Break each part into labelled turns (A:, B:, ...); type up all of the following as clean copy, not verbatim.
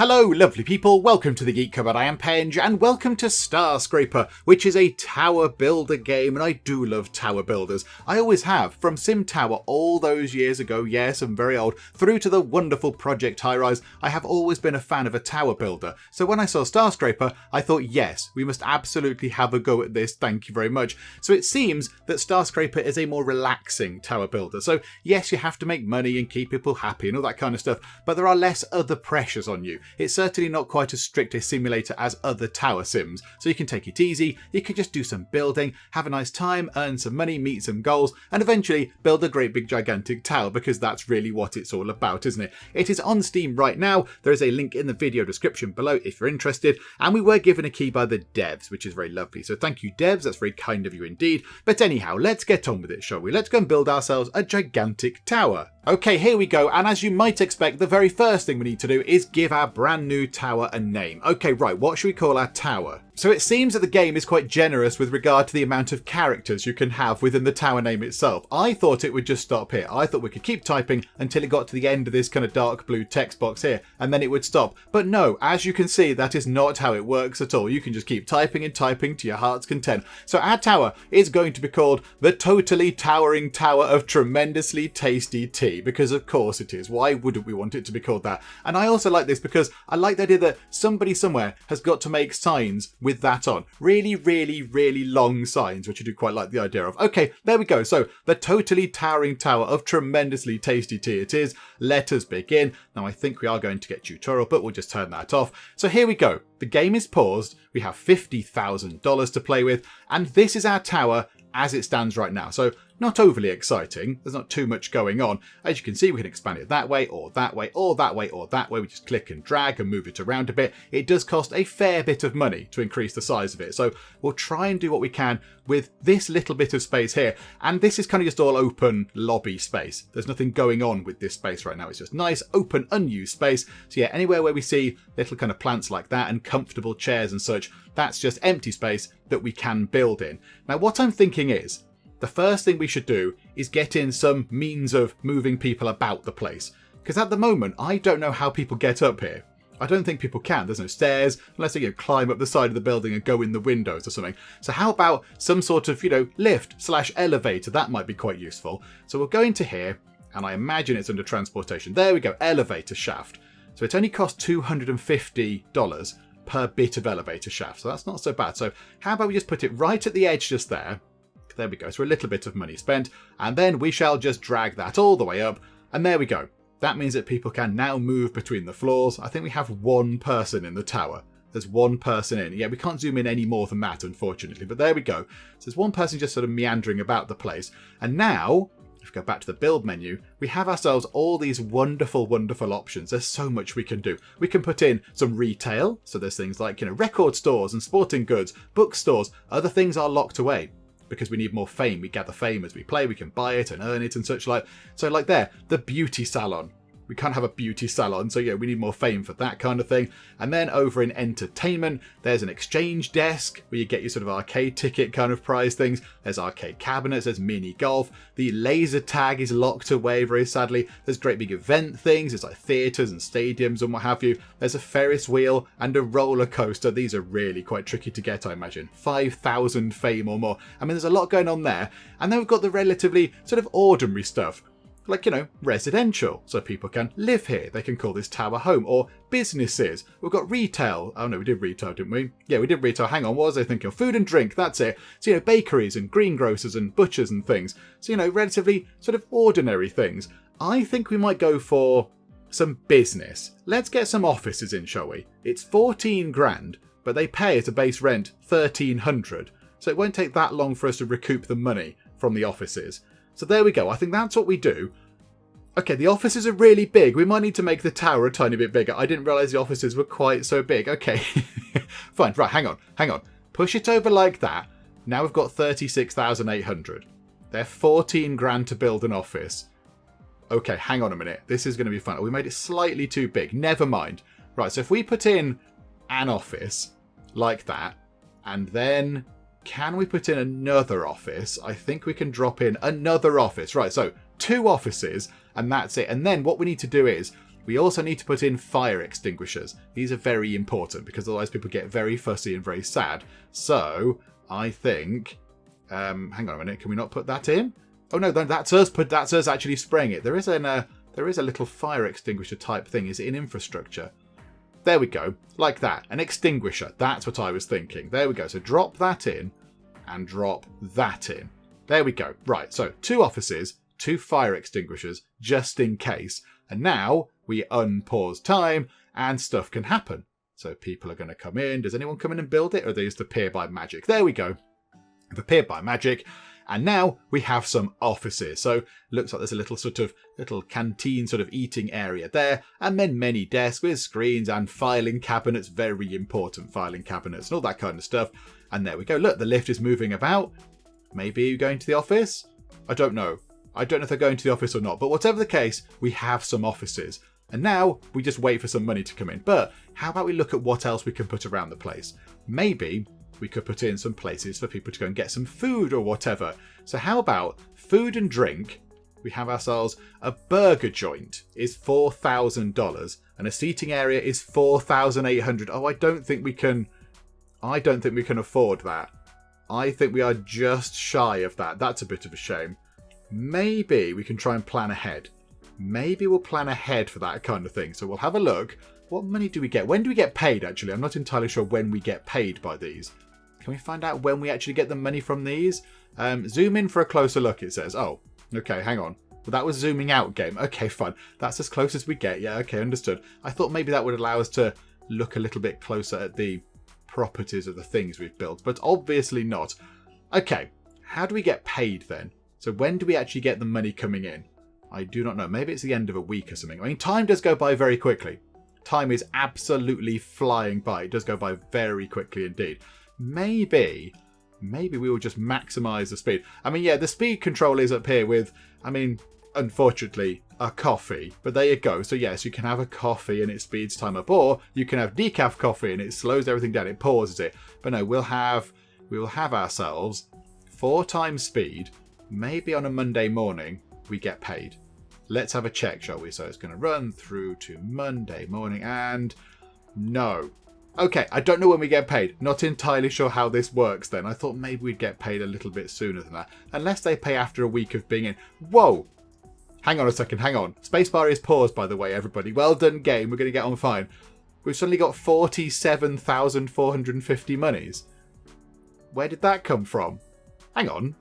A: Hello lovely people, welcome to the Geek Cupboard, I am Penge, and welcome to StarScraper, which is a tower builder game, and I do love tower builders. I always have, from SimTower all those years ago, yes, I'm very old, through to the wonderful Project Highrise. I have always been a fan of a tower builder, so when I saw StarScraper, I thought yes, we must absolutely have a go at this, thank you very much. So it seems that StarScraper is a more relaxing tower builder, so yes, you have to make money and keep people happy and all that kind of stuff, but there are less other pressures on you. It's certainly not quite as strict a simulator as other tower sims, so you can take it easy, you can just do some building, have a nice time, earn some money, meet some goals, and eventually build a great big gigantic tower, because that's really what it's all about, isn't it? It is on Steam right now, there is a link in the video description below if you're interested, and we were given a key by the devs, which is very lovely, so thank you devs, that's very kind of you indeed. But anyhow, let's get on with it, shall we? Let's go and build ourselves a gigantic tower. Okay, here we go, and as you might expect, the very first thing we need to do is give our brand new tower a name. Okay, right, what should we call our tower? So it seems that the game is quite generous with regard to the amount of characters you can have within the tower name itself. I thought it would just stop here. I thought we could keep typing until it got to the end of this kind of dark blue text box here, and then it would stop. But no, as you can see, that is not how it works at all. You can just keep typing and typing to your heart's content. So our tower is going to be called the Totally Towering Tower of Tremendously Tasty Tea, because of course it is. Why wouldn't we want it to be called that? And I also like this because I like the idea that somebody somewhere has got to make signs with that on. Really, really, really long signs, which I do quite like the idea of. Okay, there we go. So the Totally Towering Tower of Tremendously Tasty Tea it is. Let us begin. Now I think we are going to get tutorial, but we'll just turn that off. So here we go. The game is paused. We have $50,000 to play with, and this is our tower as it stands right now. So not overly exciting. There's not too much going on. As you can see, we can expand it that way, or that way, or that way, or that way. We just click and drag and move it around a bit. It does cost a fair bit of money to increase the size of it. So we'll try and do what we can with this little bit of space here. And this is kind of just all open lobby space. There's nothing going on with this space right now. It's just nice, open, unused space. So yeah, anywhere where we see little kind of plants like that and comfortable chairs and such, that's just empty space that we can build in. Now, what I'm thinking is, the first thing we should do is get in some means of moving people about the place. Because at the moment, I don't know how people get up here. I don't think people can. There's no stairs, unless they climb up the side of the building and go in the windows or something. So how about some sort of, lift/elevator? That might be quite useful. So we'll go into here, and I imagine it's under transportation. There we go, elevator shaft. So it only costs $250 per bit of elevator shaft. So that's not so bad. So how about we just put it right at the edge just there. There we go, so a little bit of money spent, and then we shall just drag that all the way up, and there we go. That means that people can now move between the floors. I think we have one person in the tower. There's one person in. Yeah, we can't zoom in any more than that, unfortunately, but there we go. So there's one person just sort of meandering about the place, and now, if we go back to the build menu, we have ourselves all these wonderful, wonderful options. There's so much we can do. We can put in some retail, so there's things like, record stores and sporting goods, bookstores. Other things are locked away, because we need more fame. We gather fame as we play, we can buy it and earn it and such like. So like there, the beauty salon. We can't have a beauty salon, so yeah, we need more fame for that kind of thing. And then over in entertainment, there's an exchange desk where you get your sort of arcade ticket kind of prize things. There's arcade cabinets, there's mini golf. The laser tag is locked away, very sadly. There's great big event things. It's like theatres and stadiums and what have you. There's a Ferris wheel and a roller coaster. These are really quite tricky to get, I imagine. 5,000 fame or more. I mean, there's a lot going on there. And then we've got the relatively sort of ordinary stuff. Like, residential, so people can live here. They can call this tower home, or businesses. We've got retail. Oh no, we did retail, didn't we? Yeah, we did retail. Hang on, what was I thinking? Food and drink, that's it. So, bakeries and greengrocers and butchers and things. So, relatively sort of ordinary things. I think we might go for some business. Let's get some offices in, shall we? It's 14 grand, but they pay at a base rent 1,300. So it won't take that long for us to recoup the money from the offices. So there we go. I think that's what we do. Okay, the offices are really big. We might need to make the tower a tiny bit bigger. I didn't realise the offices were quite so big. Okay, fine. Right, hang on. Push it over like that. Now we've got 36,800. They're 14 grand to build an office. Okay, hang on a minute. This is going to be fun. We made it slightly too big. Never mind. Right, so if we put in an office like that, and then can we put in another office? I think we can drop in another office. Right, so 2 offices, and that's it. And then what we need to do is We also need to put in fire extinguishers. These are very important because otherwise people get very fussy and very sad. So I think, hang on a minute, can we not put that in? Oh no, that's us. That's us actually spraying it. There is a little fire extinguisher type thing. Is it in infrastructure? There we go, like that. An extinguisher. That's what I was thinking. There we go. So drop that in and drop that in. There we go. Right, so 2 offices, 2 fire extinguishers, just in case. And now we unpause time and stuff can happen. So people are going to come in. Does anyone come in and build it, or they just appear by magic? There we go. They've appeared by magic. And now we have some offices. So looks like there's a little canteen sort of eating area there. And then many desks with screens and filing cabinets, very important filing cabinets and all that kind of stuff. And there we go. Look, the lift is moving about. Maybe you're going to the office? I don't know. I don't know if they're going to the office or not. But whatever the case, we have some offices. And now we just wait for some money to come in. But how about we look at what else we can put around the place? Maybe we could put in some places for people to go and get some food or whatever. So how about food and drink? We have ourselves a burger joint is $4,000 and a seating area is $4,800. Oh, I don't think we can afford that. I think we are just shy of that. That's a bit of a shame. Maybe we can try and plan ahead. Maybe we'll plan ahead for that kind of thing. So we'll have a look. What money do we get? When do we get paid, actually? I'm not entirely sure when we get paid by these. Can we find out when we actually get the money from these? Zoom in for a closer look, it says. Oh, okay, hang on. Well, that was zooming out game. Okay, fine. That's as close as we get. Yeah, okay, understood. I thought maybe that would allow us to look a little bit closer at the properties of the things we've built, but obviously not. Okay, how do we get paid then? So when do we actually get the money coming in? I do not know. Maybe it's the end of a week or something. I mean, time does go by very quickly. Time is absolutely flying by. It does go by very quickly indeed. Maybe we will just maximize the speed. I mean, yeah, the speed control is up here with, I mean, unfortunately, a coffee. But there you go. So yes, you can have a coffee and it speeds time up, or you can have decaf coffee and it slows everything down. It pauses it. But no, we will have ourselves 4 times speed. Maybe on a Monday morning we get paid. Let's have a check, shall we? So it's going to run through to Monday morning and no. Okay, I don't know when we get paid. Not entirely sure how this works then. I thought maybe we'd get paid a little bit sooner than that. Unless they pay after a week of being in. Whoa! Hang on a second, hang on. Spacebar is paused, by the way, everybody. Well done, game. We're going to get on fine. We've suddenly got 47,450 monies. Where did that come from? Hang on.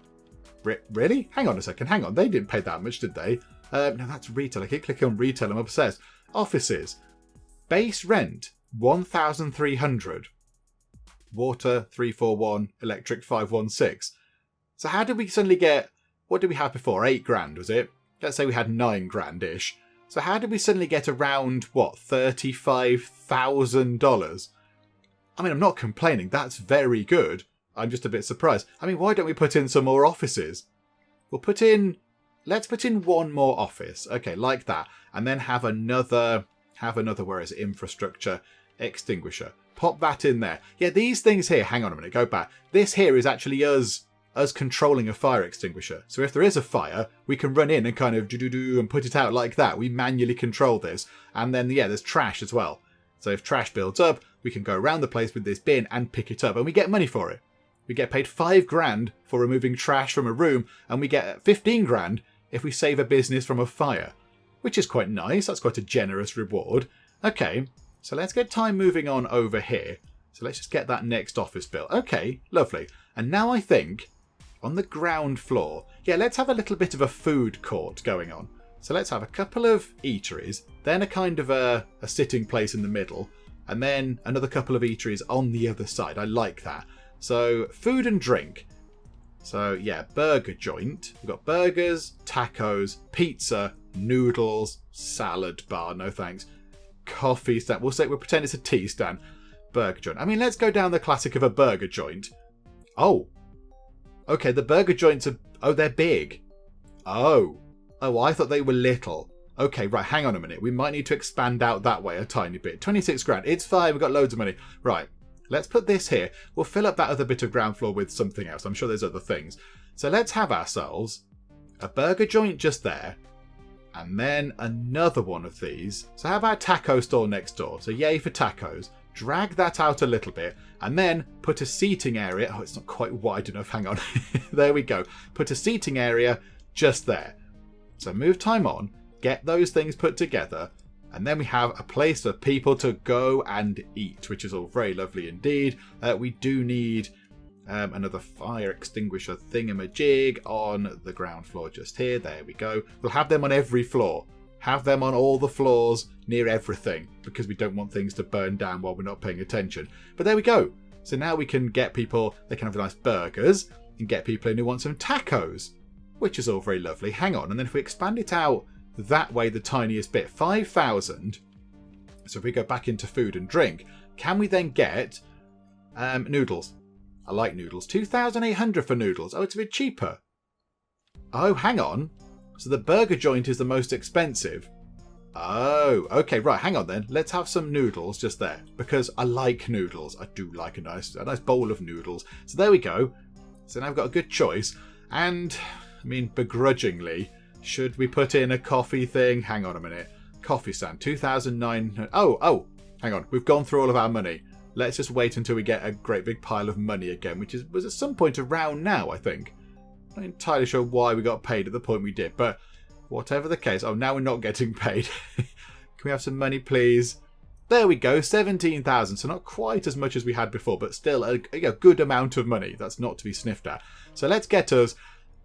A: Really? Hang on a second, hang on. They didn't pay that much, did they? No, that's retail. I keep clicking on retail. I'm obsessed. Offices. Base rent. 1,300. Water 341, electric 516. So how did we suddenly get, what did we have before? 8 grand, was it? Let's say we had 9 grand-ish. So how did we suddenly get around, what, $35,000? I mean, I'm not complaining. That's very good. I'm just a bit surprised. I mean, why don't we put in some more offices? Let's put in 1 more office. Okay, like that. And then have another, where is it? Infrastructure. Extinguisher. Pop that in there. Yeah, these things here, hang on a minute, go back. This here is actually us controlling a fire extinguisher. So if there is a fire, we can run in and kind of do and put it out like that. We manually control this. And then, yeah, there's trash as well. So if trash builds up, we can go around the place with this bin and pick it up. And we get money for it. We get paid 5 grand for removing trash from a room. And we get 15 grand if we save a business from a fire. Which is quite nice. That's quite a generous reward. Okay. So let's get time moving on over here. So let's just get that next office built. Okay, lovely. And now I think on the ground floor, yeah, let's have a little bit of a food court going on. So let's have a couple of eateries, then a kind of a sitting place in the middle, and then another couple of eateries on the other side. I like that. So food and drink. So yeah, burger joint. We've got burgers, tacos, pizza, noodles, salad bar, no thanks. Coffee stand. We'll pretend it's a tea stand. Burger joint. I mean, let's go down the classic of a burger joint. Oh. Okay, the burger joints are... Oh, they're big. Oh, I thought they were little. Okay, right, hang on a minute. We might need to expand out that way a tiny bit. 26 grand. It's fine. We've got loads of money. Right, let's put this here. We'll fill up that other bit of ground floor with something else. I'm sure there's other things. So let's have ourselves a burger joint just there. And then another one of these. So how about taco store next door? So yay for tacos. Drag that out a little bit. And then put a seating area. Oh, it's not quite wide enough. Hang on. There we go. Put a seating area just there. So move time on. Get those things put together. And then we have a place for people to go and eat, which is all very lovely indeed. We do need another fire extinguisher thingamajig on the ground floor just here. There we go. We'll have them on every floor. Have them on all the floors near everything because we don't want things to burn down while we're not paying attention. But there we go. So now we can get people, they can have nice burgers and get people in who want some tacos, which is all very lovely. Hang on. And then if we expand it out that way, the tiniest bit, 5,000. So if we go back into food and drink, can we then get noodles? I like noodles. 2,800 for noodles. Oh, it's a bit cheaper. Oh, hang on. So the burger joint is the most expensive. Oh, okay, right. Hang on then. Let's have some noodles just there because I like noodles. I do like a nice bowl of noodles. So there we go. So now I've got a good choice. And I mean, begrudgingly, should we put in a coffee thing? Hang on a minute. Coffee stand, 2,900. Oh, hang on. We've gone through all of our money. Let's just wait until we get a great big pile of money again, which was at some point around now, I think. Not entirely sure why we got paid at the point we did, but whatever the case. Oh, now we're not getting paid. Can we have some money, please? There we go, 17,000. So not quite as much as we had before, but still a good amount of money. That's not to be sniffed at. So let's get us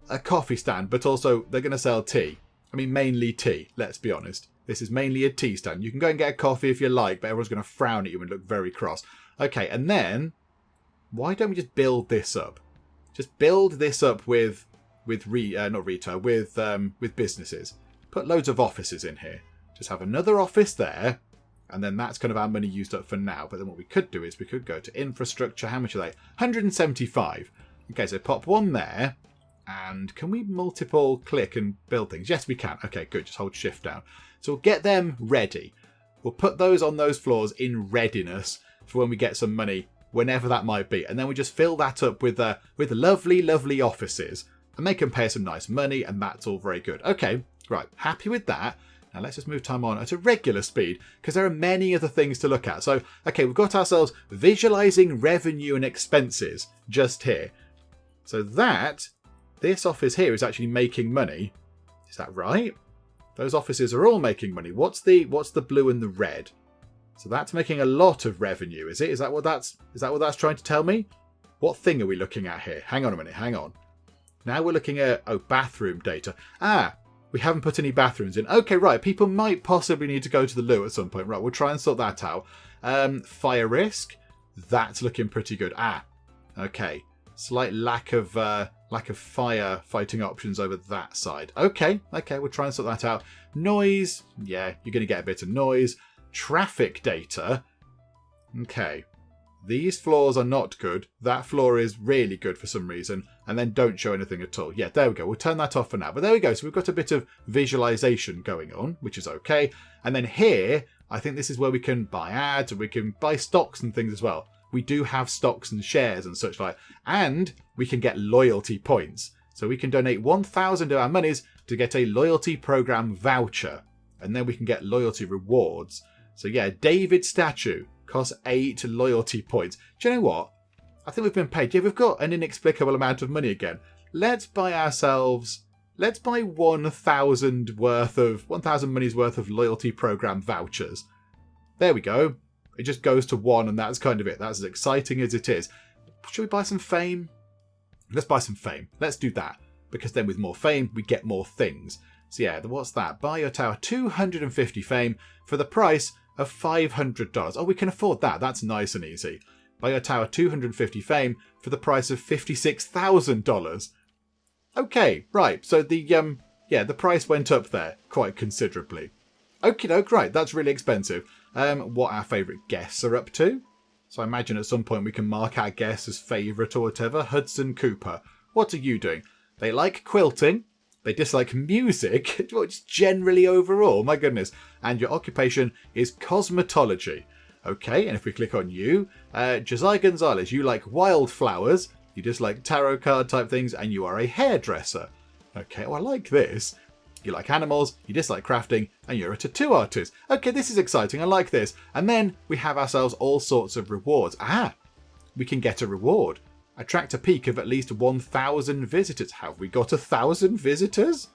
A: a coffee stand, but also they're going to sell tea. I mean, mainly tea, let's be honest. This is mainly a tea stand. You can go and get a coffee if you like, but everyone's going to frown at you and look very cross. Okay, and then why don't we just build this up? Just build this up with businesses. Put loads of offices in here. Just have another office there, and then that's kind of our money used up for now. But then what we could do is we could go to infrastructure. How much are they? 175. Okay, so pop one there. And can we multiple click and build things? Yes, we can. Okay, good. Just hold shift down. So we'll get them ready. We'll put those on those floors in readiness for when we get some money, whenever that might be. And then we just fill that up with lovely, lovely offices. And they can pay some nice money, and that's all very good. Okay, right. Happy with that. Now let's just move time on at a regular speed, because there are many other things to look at. So, okay, we've got ourselves visualizing revenue and expenses just here. So this office here is actually making money. Is that right? Those offices are all making money. What's the blue and the red? So that's making a lot of revenue, is it? Is that what that's trying to tell me? What thing are we looking at here? Hang on a minute, hang on. Now we're looking at bathroom data. We haven't put any bathrooms in. Okay, right. People might possibly need to go to the loo at some point. Right, we'll try and sort that out. Fire risk. That's looking pretty good. Okay. Slight lack of firefighting options over that side. Okay, we'll try and sort that out. Noise, yeah, you're going to get a bit of noise. Traffic data. Okay, these floors are not good. That floor is really good for some reason, and then don't show anything at all. Yeah, there we go. We'll turn that off for now. But there we go. So we've got a bit of visualization going on, which is okay. And then here, I think this is where we can buy ads, and we can buy stocks and things as well. We do have stocks and shares and such like, and we can get loyalty points. So we can donate 1,000 of our monies to get a loyalty program voucher, and then we can get loyalty rewards. So yeah, David statue costs 8 loyalty points. Do you know what? I think we've been paid. Yeah, we've got an inexplicable amount of money again. Let's buy 1,000 money's worth of loyalty program vouchers. There we go. It just goes to 1, and that's kind of it. That's as exciting as it is. Should we buy some fame? Let's buy some fame. Let's do that. Because then with more fame, we get more things. So yeah, what's that? Buy your tower 250 fame for the price of $500. Oh, we can afford that. That's nice and easy. Buy your tower 250 fame for the price of $56,000. Okay, right. So the price went up there quite considerably. Okie doke, right. That's really expensive. What our favourite guests are up to. So I imagine at some point we can mark our guests as favourite or whatever. Hudson Cooper. What are you doing? They like quilting. They dislike music. Just generally overall. My goodness. And your occupation is cosmetology. Okay, and if we click on you, Josiah Gonzalez, you like wildflowers. You dislike tarot card type things. And you are a hairdresser. Okay, oh, I like this. you like animals, you dislike crafting, and you're a tattoo artist. Okay, this is exciting, I like this. And then we have ourselves all sorts of rewards. We can get a reward. Attract a peak of at least 1,000 visitors. Have we got 1,000 visitors?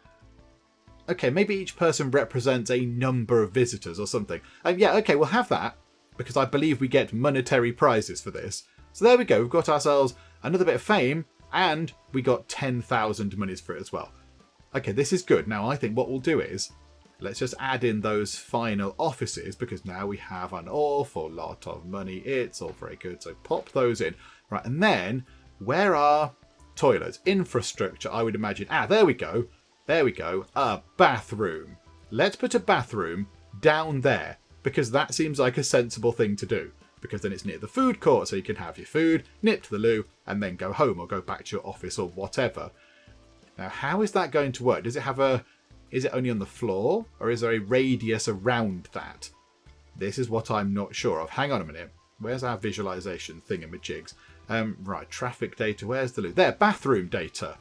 A: Okay, maybe each person represents a number of visitors or something. Yeah, okay, we'll have that, because I believe we get monetary prizes for this. So there we go, we've got ourselves another bit of fame, and we got 10,000 monies for it as well. Okay, this is good. Now I think what we'll do is, let's just add in those final offices, because now we have an awful lot of money. It's all very good, so pop those in. Right, and then, where are toilets? Infrastructure, I would imagine. There we go. There we go. A bathroom. Let's put a bathroom down there, because that seems like a sensible thing to do. Because then it's near the food court, so you can have your food, nip to the loo, and then go home or go back to your office or whatever. Now, how is that going to work? Does it have is it only on the floor, or is there a radius around that? This is what I'm not sure of. Hang on a minute. Where's our visualization thingamajigs? Right, traffic data. Where's the loo? There, bathroom data.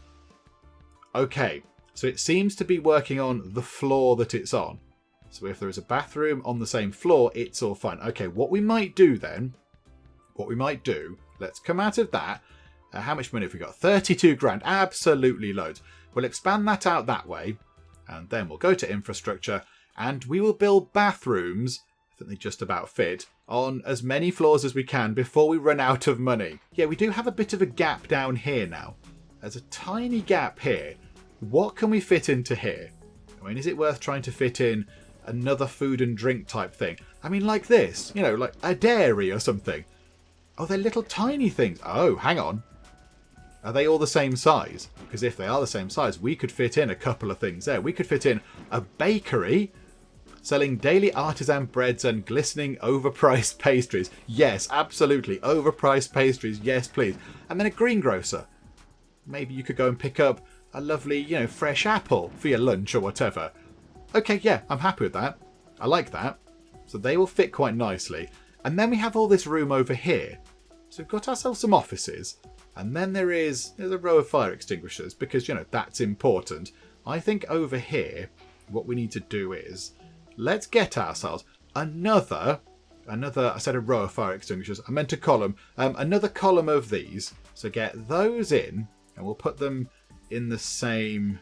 A: Okay, so it seems to be working on the floor that it's on. So if there is a bathroom on the same floor, it's all fine. Okay, what we might do then, let's come out of that. How much money have we got? 32 grand. Absolutely loads. We'll expand that out that way. And then we'll go to infrastructure. And we will build bathrooms, I think they just about fit, on as many floors as we can before we run out of money. Yeah, we do have a bit of a gap down here now. There's a tiny gap here. What can we fit into here? I mean, is it worth trying to fit in another food and drink type thing? I mean, like this. You know, like a dairy or something. Oh, they're little tiny things. Oh, hang on. Are they all the same size? Because if they are the same size, we could fit in a couple of things there. We could fit in a bakery selling daily artisan breads and glistening overpriced pastries. Yes, absolutely. Overpriced pastries. Yes, please. And then a greengrocer. Maybe you could go and pick up a lovely, fresh apple for your lunch or whatever. Okay, yeah, I'm happy with that. I like that. So they will fit quite nicely. And then we have all this room over here. So we've got ourselves some offices. And then there's a row of fire extinguishers because, that's important. I think over here, what we need to do is, let's get ourselves another, I said a row of fire extinguishers. I meant a column. Another column of these. So get those in, and we'll put them in the same...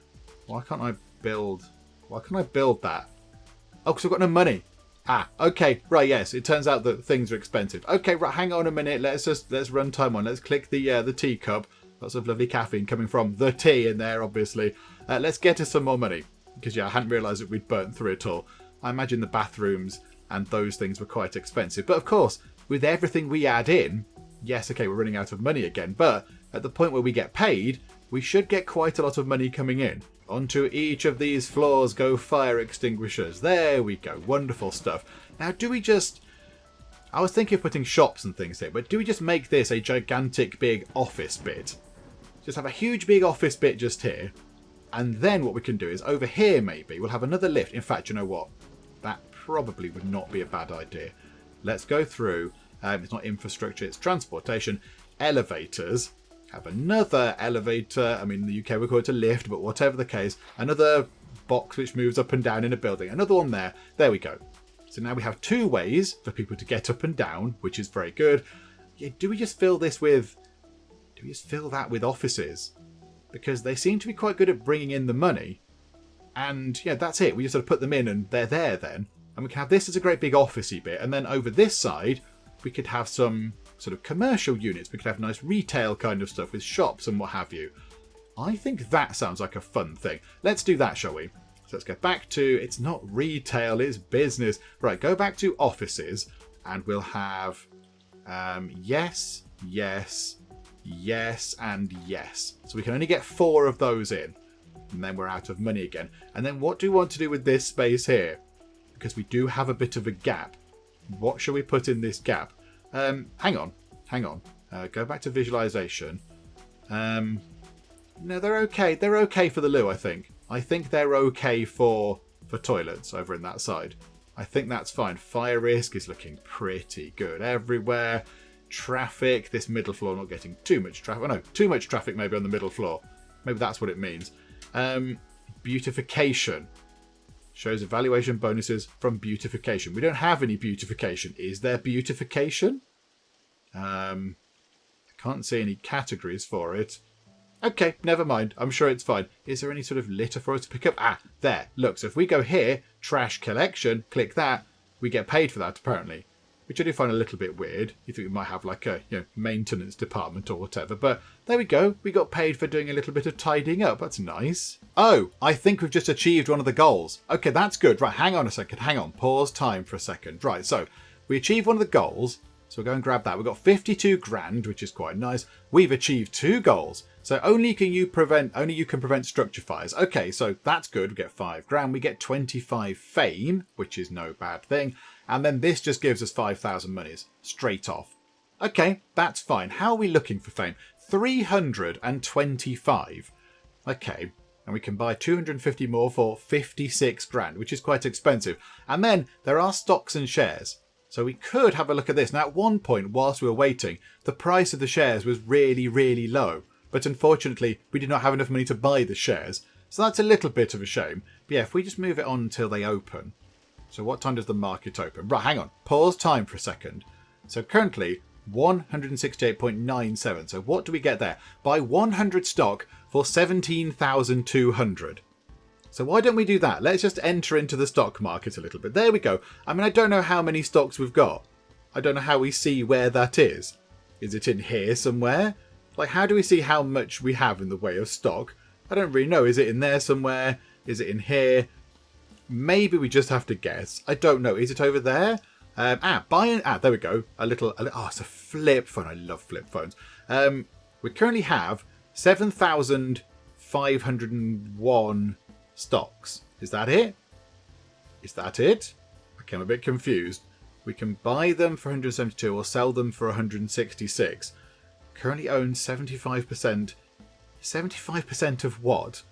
A: Why can't I build that? Oh, because I've got no money. Okay, right, yes, it turns out that things are expensive. Okay, right, hang on a minute, let's run time on. Let's click the teacup. Lots of lovely caffeine coming from the tea in there, obviously. Let's get us some more money. Because, I hadn't realised that we'd burnt through it all. I imagine the bathrooms and those things were quite expensive. But, of course, with everything we add in, yes, okay, we're running out of money again. But at the point where we get paid, we should get quite a lot of money coming in. Onto each of these floors go fire extinguishers. There we go. Wonderful stuff. Now, do we just... I was thinking of putting shops and things here, but do we just make this a gigantic big office bit? Just have a huge big office bit just here. And then what we can do is over here maybe we'll have another lift. In fact, you know what? That probably would not be a bad idea. Let's go through. It's not infrastructure, it's transportation. Elevators. Have another elevator. I mean, in the UK we call it a lift, but whatever the case, another box which moves up and down in a building. Another one there. There we go. So now we have two ways for people to get up and down, which is very good. Yeah, do we just fill that with offices? Because they seem to be quite good at bringing in the money. And yeah, that's it. We just sort of put them in and they're there then. And we can have this as a great big officey bit. And then over this side, we could have some sort of commercial units. We could have nice retail kind of stuff with shops and what have you. I think that sounds like a fun thing. Let's do that, shall we? So let's go back to, it's not retail, it's business. Right, go back to offices and we'll have yes, yes, yes, and yes. So we can only get 4 of those in. And then we're out of money again. And then what do we want to do with this space here? Because we do have a bit of a gap. What shall we put in this gap? Hang on. Go back to visualization. No, they're okay. They're okay for the loo, I think. I think they're okay for toilets over in that side. I think that's fine. Fire risk is looking pretty good everywhere. Traffic, this middle floor not getting too much traffic. Oh, no, too much traffic maybe on the middle floor. Maybe that's what it means. Beautification. Shows evaluation bonuses from beautification. We don't have any beautification. Is there beautification? I can't see any categories for it. Okay, never mind. I'm sure it's fine. Is there any sort of litter for us to pick up? Ah, there. Look, so if we go here, trash collection, click that, we get paid for that, apparently. Which I do find a little bit weird. You think we might have like a maintenance department or whatever. But there we go. We got paid for doing a little bit of tidying up. That's nice. Oh, I think we've just achieved one of the goals. Okay, that's good. Right, hang on a second. Hang on. Pause time for a second. Right, so we achieved one of the goals. So we'll go and grab that. We've got 52 grand, which is quite nice. We've achieved 2 goals. So only you can prevent structure fires. Okay, so that's good. We get 5 grand. We get 25 fame, which is no bad thing. And then this just gives us 5,000 monies straight off. Okay, that's fine. How are we looking for fame? 325. Okay, and we can buy 250 more for 56 grand, which is quite expensive. And then there are stocks and shares. So we could have a look at this. Now, at one point, whilst we were waiting, the price of the shares was really, really low. But unfortunately, we did not have enough money to buy the shares. So that's a little bit of a shame. But yeah, if we just move it on until they open. So what time does the market open? Right, hang on. Pause time for a second. So currently, 168.97. So what do we get there? Buy 100 stock for 17,200. So why don't we do that? Let's just enter into the stock market a little bit. There we go. I mean, I don't know how many stocks we've got. I don't know how we see where that is. Is it in here somewhere? Like, how do we see how much we have in the way of stock? I don't really know. Is it in there somewhere? Is it in here? Maybe we just have to guess. I don't know. Is it over there? There we go. Oh, it's a flip phone. I love flip phones. We currently have 7,501 stocks. Is that it? Is that it? Okay, I'm a bit confused. We can buy them for 172 or sell them for 166. Currently owns 75%. 75% of what?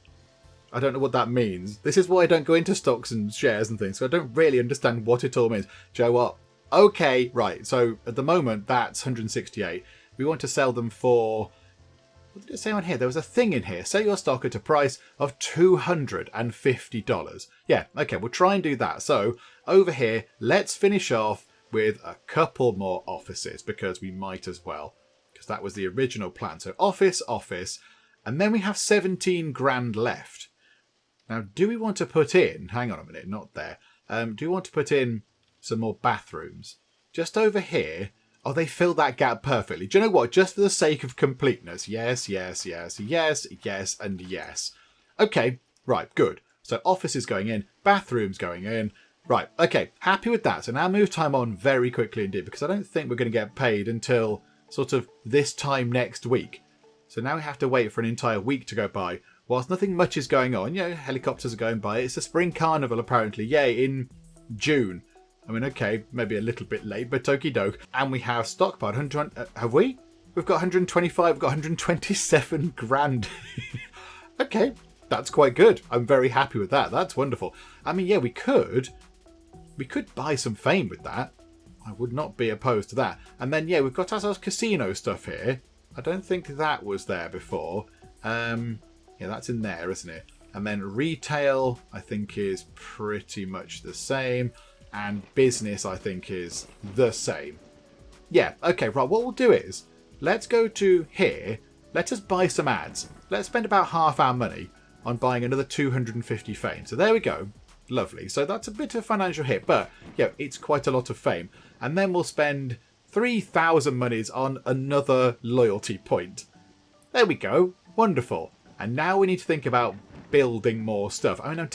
A: I don't know what that means. This is why I don't go into stocks and shares and things, so I don't really understand what it all means. Do you know what? Okay, right. So at the moment, that's 168. We want to sell them for... What did it say on here? There was a thing in here. Sell your stock at a price of $250. Yeah, okay, we'll try and do that. So over here, let's finish off with a couple more offices because we might as well. Because that was the original plan. So office, and then we have 17 grand left. Now, do we want to put in... Hang on a minute, not there. Do we want to put in some more bathrooms? Just over here... Oh, they fill that gap perfectly. Do you know what? Just for the sake of completeness. Yes, yes, yes, yes, yes, and yes. Okay, right, good. So office is going in, bathrooms going in. Right, okay, happy with that. So now move time on very quickly indeed, because I don't think we're going to get paid until sort of this time next week. So now we have to wait for an entire week to go by, whilst nothing much is going on. You know, helicopters are going by. It's the spring carnival, apparently. Yay, in June. I mean, okay, maybe a little bit late, but okie doke. And we have stockpiled 100. Have we? We've got 125. We've got 127 grand. Okay, that's quite good. I'm very happy with that. That's wonderful. I mean, yeah, we could buy some fame with that. I would not be opposed to that. And then, yeah, we've got ourselves casino stuff here. I don't think that was there before. Yeah, that's in there, isn't it? And then retail, I think, is pretty much the same. And business, I think, is the same. Yeah, okay, right, what we'll do is, let's go to here, let us buy some ads. Let's spend about half our money on buying another 250 fame. So there we go. Lovely. So that's a bit of financial hit, but, yeah, it's quite a lot of fame. And then we'll spend 3,000 monies on another loyalty point. There we go. Wonderful. And now we need to think about building more stuff. I mean, I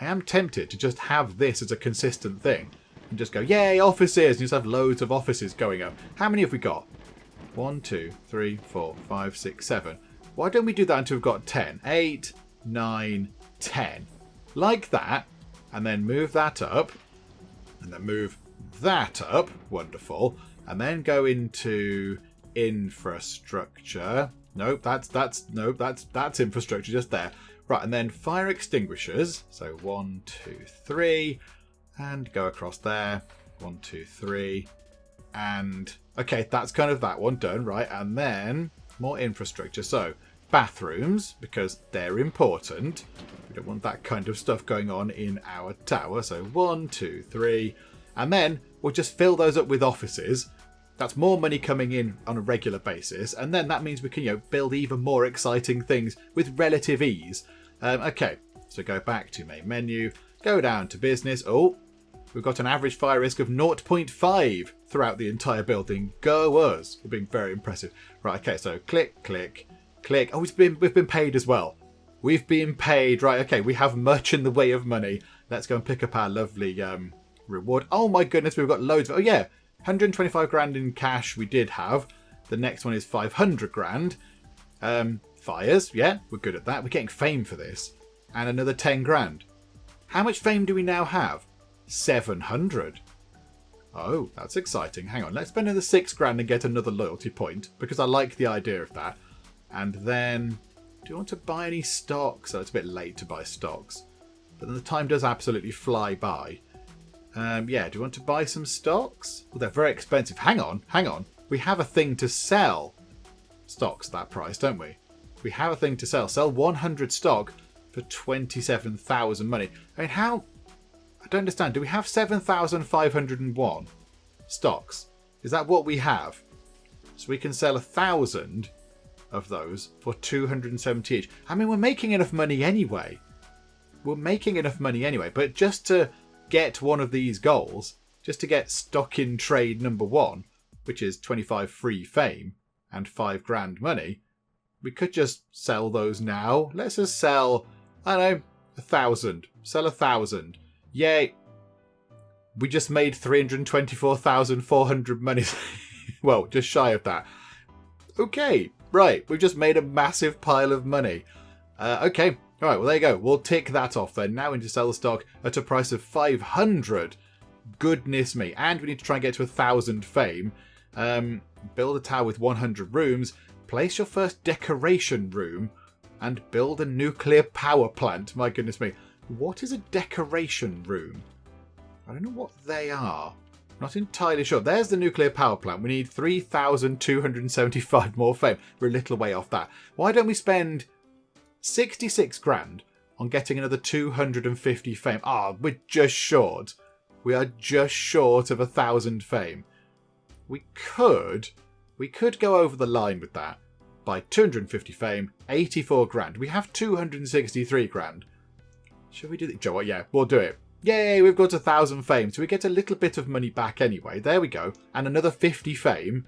A: am tempted to just have this as a consistent thing and just go, yay, offices, and just have loads of offices going up. How many have we got? 1, 2, 3, 4, 5, 6, 7. Why don't we do that until we've got 10? 8, 9, 10. Like that, and then move that up, and then move that up. Wonderful. And then go into infrastructure. Nope, that's infrastructure just there. Right, and then fire extinguishers. So 1, 2, 3, and go across there. 1, 2, 3, and okay, that's kind of that one done, right? And then more infrastructure. So bathrooms, because they're important. We don't want that kind of stuff going on in our tower. So 1, 2, 3. And then we'll just fill those up with offices. That's more money coming in on a regular basis. And then that means we can, build even more exciting things with relative ease. Okay, so go back to main menu. Go down to business. Oh, we've got an average fire risk of 0.5 throughout the entire building. Go us. We're being very impressive. Right, okay, so click, click, click. Oh, we've been paid as well. We've been paid. Right, okay, we have much in the way of money. Let's go and pick up our lovely reward. Oh my goodness, we've got loads of... Oh yeah, 125 grand in cash we did have. The next one is 500 grand. Fires, yeah, we're good at that. We're getting fame for this. And another 10 grand. How much fame do we now have? 700. Oh, that's exciting. Hang on, let's spend another 6 grand and get another loyalty point, because I like the idea of that. And then, do you want to buy any stocks? Oh, it's a bit late to buy stocks. But then the time does absolutely fly by. Yeah, do you want to buy some stocks? Well, they're very expensive. Hang on. We have a thing to sell stocks at that price, don't we? We have a thing to sell. Sell 100 stock for 27,000 money. I mean, how... I don't understand. Do we have 7,501 stocks? Is that what we have? So we can sell 1,000 of those for 270 each. I mean, we're making enough money anyway. But just to get one of these goals, just to get stock in trade number 1, which is 25 free fame and 5 grand money, we could just sell those now. Let's just sell, I don't know, 1,000. Sell 1,000. Yay. We just made 324,400 money. Well, just shy of that. Okay, right. We've just made a massive pile of money. Okay. All right, well, there you go. We'll tick that off then. Now we need to sell the stock at a price of 500. Goodness me. And we need to try and get to 1,000 fame. Build a tower with 100 rooms. Place your first decoration room. And build a nuclear power plant. My goodness me. What is a decoration room? I don't know what they are. Not entirely sure. There's the nuclear power plant. We need 3,275 more fame. We're a little way off that. Why don't we spend 66 grand on getting another 250 fame? We're just short. We are just short of 1,000 fame. We could go over the line with that. By 250 fame, 84 grand. We have 263 grand. Should we do that? Joe, yeah, we'll do it. Yay, we've got 1,000 fame. So we get a little bit of money back anyway. There we go. And another 50 fame.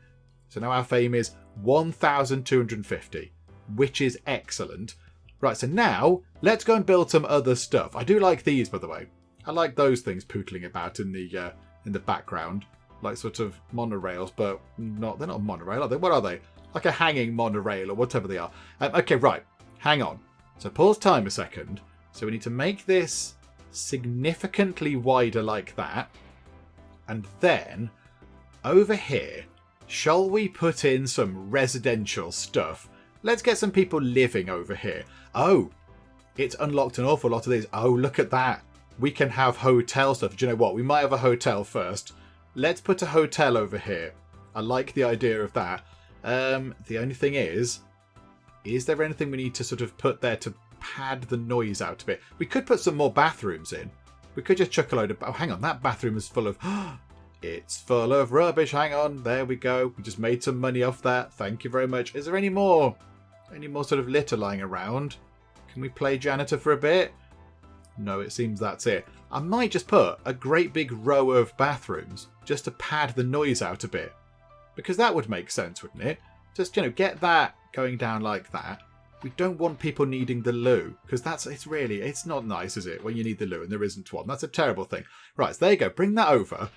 A: So now our fame is 1,250, which is excellent. Right, so now let's go and build some other stuff. I do like these, by the way. I like those things pootling about in the background. Like sort of monorails, but they're not monorail, are they? What are they? Like a hanging monorail or whatever they are. Okay, right. Hang on. So pause time a second. So we need to make this significantly wider like that. And then over here, shall we put in some residential stuff? Let's get some people living over here. Oh, it's unlocked an awful lot of these. Oh, look at that. We can have hotel stuff. Do you know what? We might have a hotel first. Let's put a hotel over here. I like the idea of that. The only thing is there anything we need to sort of put there to pad the noise out a bit? We could put some more bathrooms in. We could just chuck a load of... Oh, hang on. That bathroom is full of... It's full of rubbish. Hang on. There we go. We just made some money off that. Thank you very much. Is there any more sort of litter lying around? Can we play janitor for a bit? No, it seems that's it. I might just put a great big row of bathrooms just to pad the noise out a bit. Because that would make sense, wouldn't it? Just, get that going down like that. We don't want people needing the loo, because it's not nice, is it, when you need the loo and there isn't one. That's a terrible thing. Right, so there you go. Bring that over.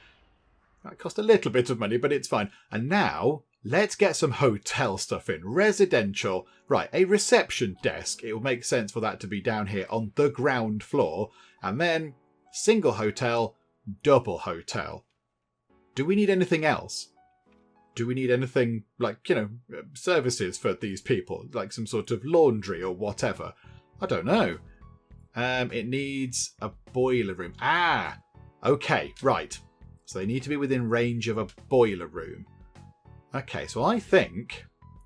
A: That cost a little bit of money, but it's fine. And now, let's get some hotel stuff in. Residential. Right, a reception desk. It will make sense for that to be down here on the ground floor. And then, single hotel, double hotel. Do we need anything else? Do we need anything like, services for these people? Like some sort of laundry or whatever? I don't know. It needs a boiler room. Okay, right. So they need to be within range of a boiler room. Okay, so I think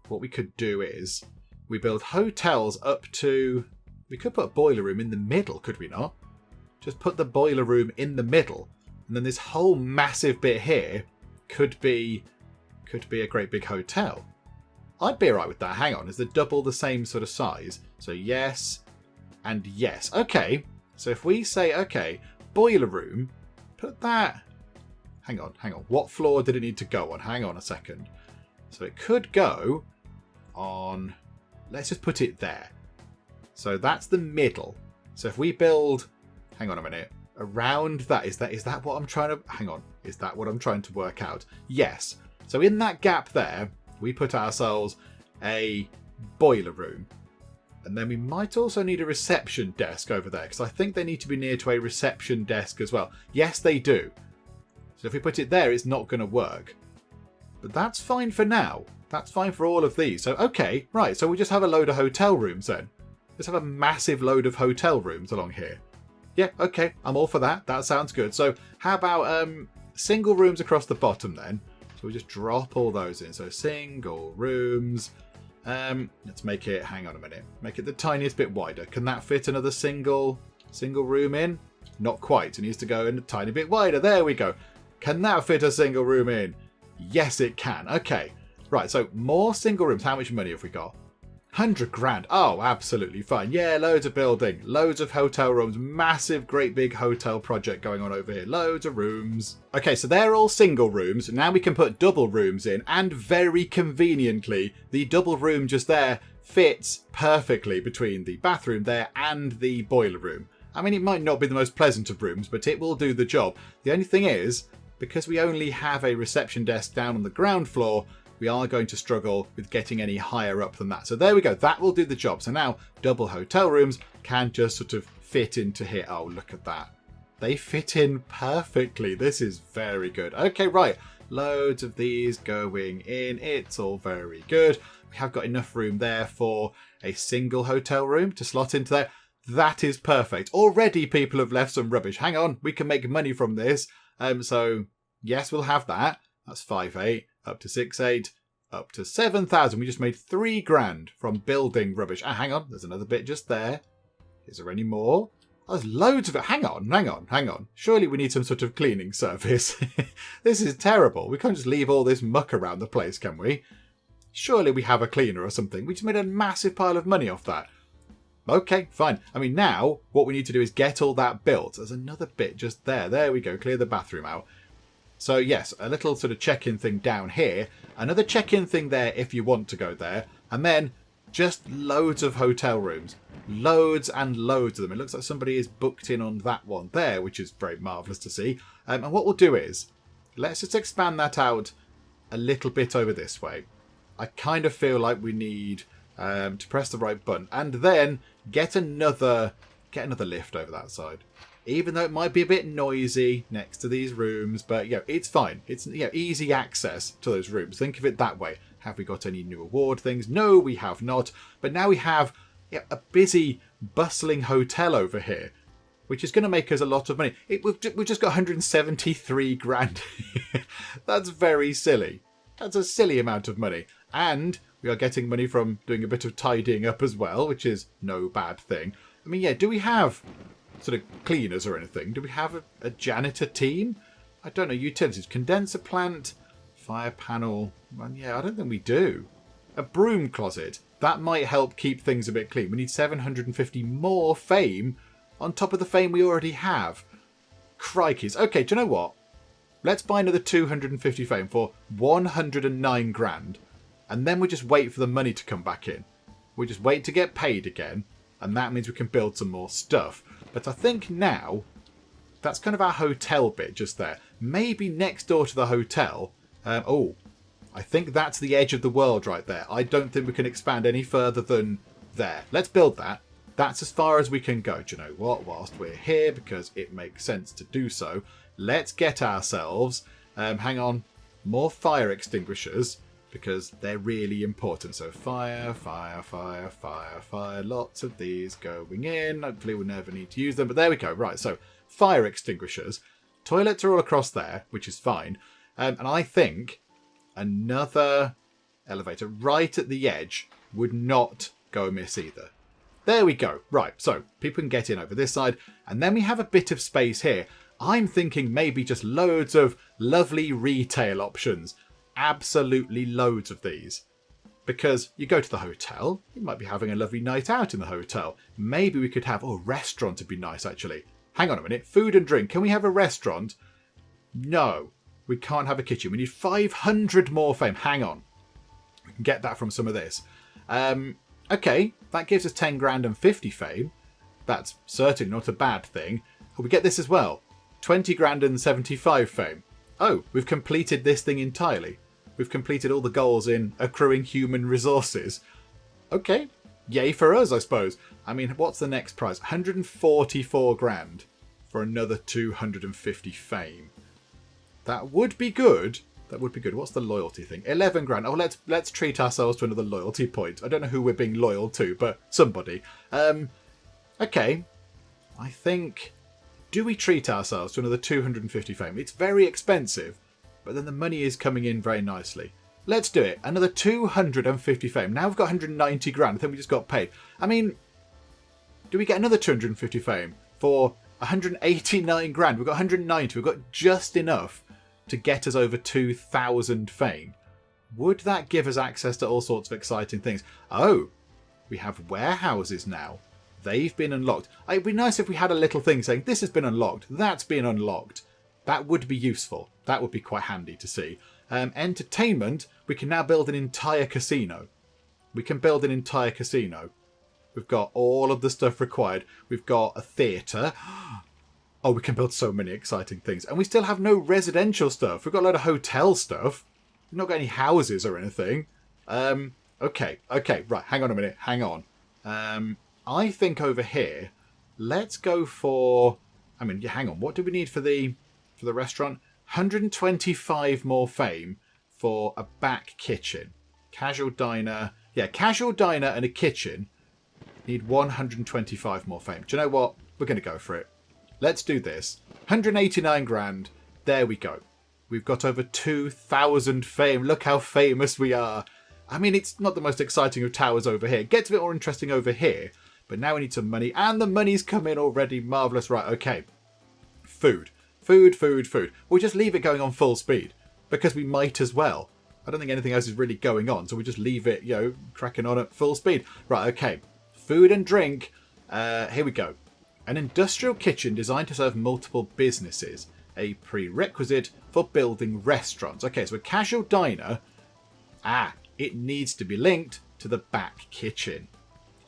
A: what we could do is we build hotels up to... We could put a boiler room in the middle, could we not? Just put the boiler room in the middle. And then this whole massive bit here could be a great big hotel. I'd be alright with that. Hang on, is the double the same sort of size? So yes and yes. Okay, so if we say, okay, boiler room, put that... Hang on. What floor did it need to go on? Hang on a second. So it could go on... Let's just put it there. So that's the middle. So if we build... Hang on a minute. Around that, is that what I'm trying to... Hang on. Is that what I'm trying to work out? Yes. So in that gap there, we put ourselves a boiler room. And then we might also need a reception desk over there, because I think they need to be near to a reception desk as well. Yes, they do. So if we put it there, it's not going to work. But that's fine for now. That's fine for all of these. So, okay, right. So we just have a load of hotel rooms then. Let's have a massive load of hotel rooms along here. Yeah, okay. I'm all for that. That sounds good. So how about single rooms across the bottom then? So we just drop all those in. So single rooms. Let's make it, hang on a minute. Make it the tiniest bit wider. Can that fit another single room in? Not quite. It needs to go in a tiny bit wider. There we go. Can that fit a single room in? Yes, it can. Okay. Right, so more single rooms. How much money have we got? 100 grand. Oh, absolutely fine. Yeah, loads of building. Loads of hotel rooms. Massive, great big hotel project going on over here. Loads of rooms. Okay, so they're all single rooms. Now we can put double rooms in. And very conveniently, the double room just there fits perfectly between the bathroom there and the boiler room. I mean, it might not be the most pleasant of rooms, but it will do the job. The only thing is, because we only have a reception desk down on the ground floor, we are going to struggle with getting any higher up than that. So there we go. That will do the job. So now double hotel rooms can just sort of fit into here. Oh, look at that. They fit in perfectly. This is very good. Okay, right. Loads of these going in. It's all very good. We have got enough room there for a single hotel room to slot into there. That is perfect. Already people have left some rubbish. Hang on. We can make money from this. So yes, we'll have that. That's 5,800 up to 6,800 up to 7,000. We just made 3 grand from building rubbish. Ah, hang on. There's another bit just there. Is there any more? Oh, there's loads of it. Hang on. Surely we need some sort of cleaning service. This is terrible. We can't just leave all this muck around the place, can we? Surely we have a cleaner or something. We just made a massive pile of money off that. Okay, fine. I mean, now what we need to do is get all that built. There's another bit just there. There we go. Clear the bathroom out. So yes, a little sort of check-in thing down here. Another check-in thing there if you want to go there. And then just loads of hotel rooms. Loads and loads of them. It looks like somebody is booked in on that one there, which is very marvellous to see. And what we'll do is, let's just expand that out a little bit over this way. I kind of feel like we need to press the right button. And then get another lift over that side. Even though it might be a bit noisy next to these rooms, but it's fine. It's easy access to those rooms. Think of it that way. Have we got any new award things? No, we have not. But now we have a busy, bustling hotel over here, which is going to make us a lot of money. We've just got 173 grand. That's very silly. That's a silly amount of money. And we are getting money from doing a bit of tidying up as well, which is no bad thing. I mean, do we have sort of cleaners or anything? Do we have a janitor team? I don't know. Utilities, condenser plant, fire panel. Well, I don't think we do. A broom closet. That might help keep things a bit clean. We need 750 more fame on top of the fame we already have. Crikeys. Okay, do you know what? Let's buy another 250 fame for 109 grand. And then we just wait for the money to come back in. We just wait to get paid again. And that means we can build some more stuff. But I think now, that's kind of our hotel bit just there. Maybe next door to the hotel. I think that's the edge of the world right there. I don't think we can expand any further than there. Let's build that. That's as far as we can go. Do you know what? Whilst we're here, because it makes sense to do so, let's get ourselves, hang on, more fire extinguishers. Because they're really important. So fire. Lots of these going in. Hopefully we'll never need to use them. But there we go. Right, so fire extinguishers. Toilets are all across there, which is fine. And I think another elevator right at the edge would not go amiss either. There we go. Right, so people can get in over this side. And then we have a bit of space here. I'm thinking maybe just loads of lovely retail options. Absolutely loads of these. Because you go to the hotel, you might be having a lovely night out in the hotel. Maybe we could have... Oh, a restaurant would be nice, actually. Hang on a minute. Food and drink. Can we have a restaurant? No. We can't have a kitchen. We need 500 more fame. Hang on. We can get that from some of this. Okay, that gives us 10 grand and 50 fame. That's certainly not a bad thing. Oh, we get this as well. 20 grand and 75 fame. Oh, we've completed this thing entirely. We've completed all the goals in accruing human resources. Okay, yay for us, I suppose. I mean, what's the next prize? 144 grand for another 250 fame. That would be good. That would be good. What's the loyalty thing? 11 grand. Oh, let's treat ourselves to another loyalty point. I don't know who we're being loyal to, but somebody. Okay. I think... Do we treat ourselves to another 250 fame? It's very expensive, but then the money is coming in very nicely. Let's do it. Another 250 fame. Now we've got 190 grand. I think we just got paid. I mean, do we get another 250 fame for 189 grand? We've got 190. We've got just enough to get us over 2,000 fame. Would that give us access to all sorts of exciting things? Oh, we have warehouses now. They've been unlocked. It'd be nice if we had a little thing saying, this has been unlocked, that's been unlocked. That would be useful. That would be quite handy to see. Entertainment, we can now build an entire casino. We can build an entire casino. We've got all of the stuff required. We've got a theatre. Oh, we can build so many exciting things. And we still have no residential stuff. We've got a lot of hotel stuff. We've not got any houses or anything. Okay, right, hang on a minute, hang on. I think over here, let's go for... I mean, hang on, what do we need for the restaurant? 125 more fame for a back kitchen. Casual diner. Yeah, casual diner and a kitchen need 125 more fame. Do you know what? We're going to go for it. Let's do this. 189 grand. There we go. We've got over 2,000 fame. Look how famous we are. I mean, it's not the most exciting of towers over here. It gets a bit more interesting over here. But now we need some money. And the money's come in already. Marvellous. Right, okay. Food. We'll just leave it going on full speed. Because we might as well. I don't think anything else is really going on. So we just leave it, cracking on at full speed. Right, okay. Food and drink. Here we go. An industrial kitchen designed to serve multiple businesses. A prerequisite for building restaurants. Okay, so a casual diner. It needs to be linked to the back kitchen.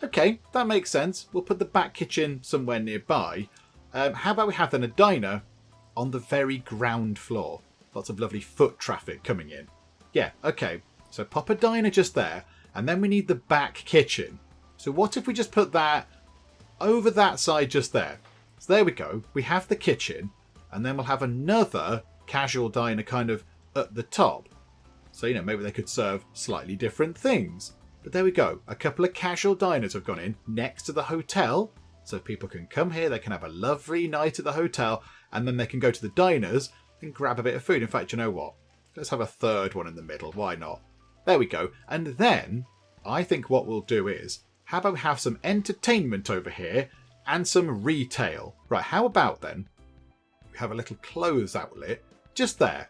A: Okay, that makes sense. We'll put the back kitchen somewhere nearby. How about we have then a diner on the very ground floor? Lots of lovely foot traffic coming in. Yeah, okay. So pop a diner just there. And then we need the back kitchen. So what if we just put that over that side just there? So there we go. We have the kitchen. And then we'll have another casual diner kind of at the top. So, maybe they could serve slightly different things. But there we go. A couple of casual diners have gone in next to the hotel. So people can come here. They can have a lovely night at the hotel. And then they can go to the diners and grab a bit of food. In fact, you know what? Let's have a third one in the middle. Why not? There we go. And then I think what we'll do is, how about we have some entertainment over here and some retail? Right, how about then we have a little clothes outlet just there.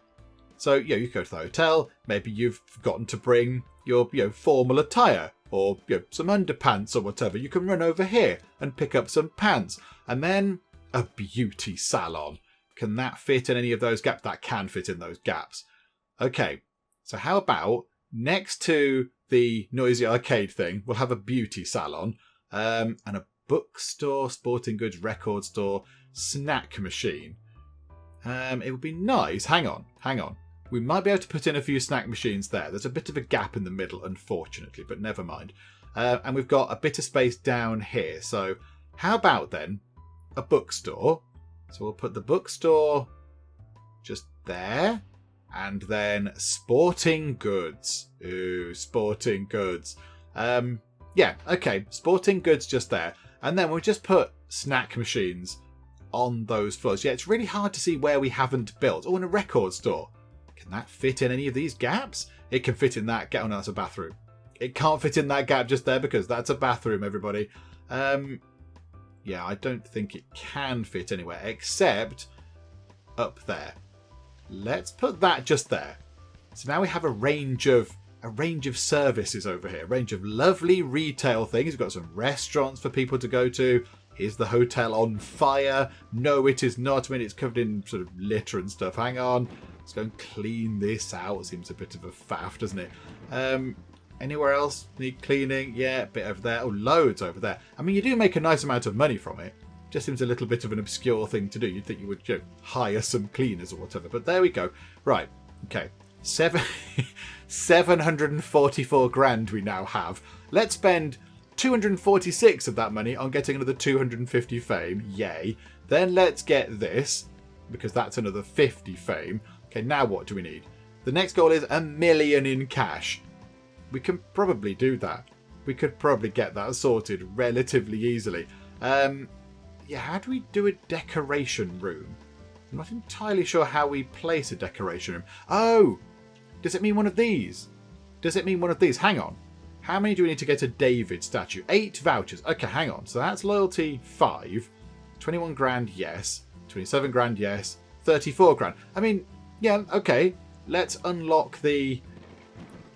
A: So, you go to the hotel, maybe you've forgotten to bring your, formal attire or, some underpants or whatever. You can run over here and pick up some pants. And then a beauty salon. Can that fit in any of those gaps? That can fit in those gaps. Okay, so how about next to the noisy arcade thing, we'll have a beauty salon and a bookstore, sporting goods, record store, snack machine. It would be nice. Hang on. We might be able to put in a few snack machines there. There's a bit of a gap in the middle, unfortunately, but never mind. And we've got a bit of space down here. So how about then a bookstore? So we'll put the bookstore just there. And then sporting goods. Ooh, sporting goods. Yeah, okay. Sporting goods just there. And then we'll just put snack machines on those floors. Yeah, it's really hard to see where we haven't built. Oh, and a record store. Can that fit in any of these gaps? It can fit in that. Oh no, that's a bathroom. It can't fit in that gap just there because that's a bathroom, everybody. Yeah, I don't think it can fit anywhere except up there. Let's put that just there. So now we have a range of services over here, a range of lovely retail things. We've got some restaurants for people to go to. Is the hotel on fire? No, it is not. I mean, it's covered in sort of litter and stuff. Hang on. Let's go and clean this out. Seems a bit of a faff, doesn't it? Anywhere else need cleaning? Yeah, a bit over there. Oh, loads over there. I mean, you do make a nice amount of money from it. Just seems a little bit of an obscure thing to do. You'd think you would, hire some cleaners or whatever. But there we go. Right. Okay. 744 grand we now have. Let's spend 246 of that money on getting another 250 fame. Yay. Then let's get this, because that's another 50 fame. Okay, now what do we need? The next goal is 1 million in cash. We can probably do that. We could probably get that sorted relatively easily. Yeah, how do we do a decoration room? I'm not entirely sure how we place a decoration room. Oh! Does it mean one of these? Does it mean one of these? Hang on. How many do we need to get a David statue? 8 vouchers. Okay, hang on. So that's loyalty 5. 21 grand, yes. 27 grand, yes. 34 grand. I mean, yeah, okay. Let's unlock the...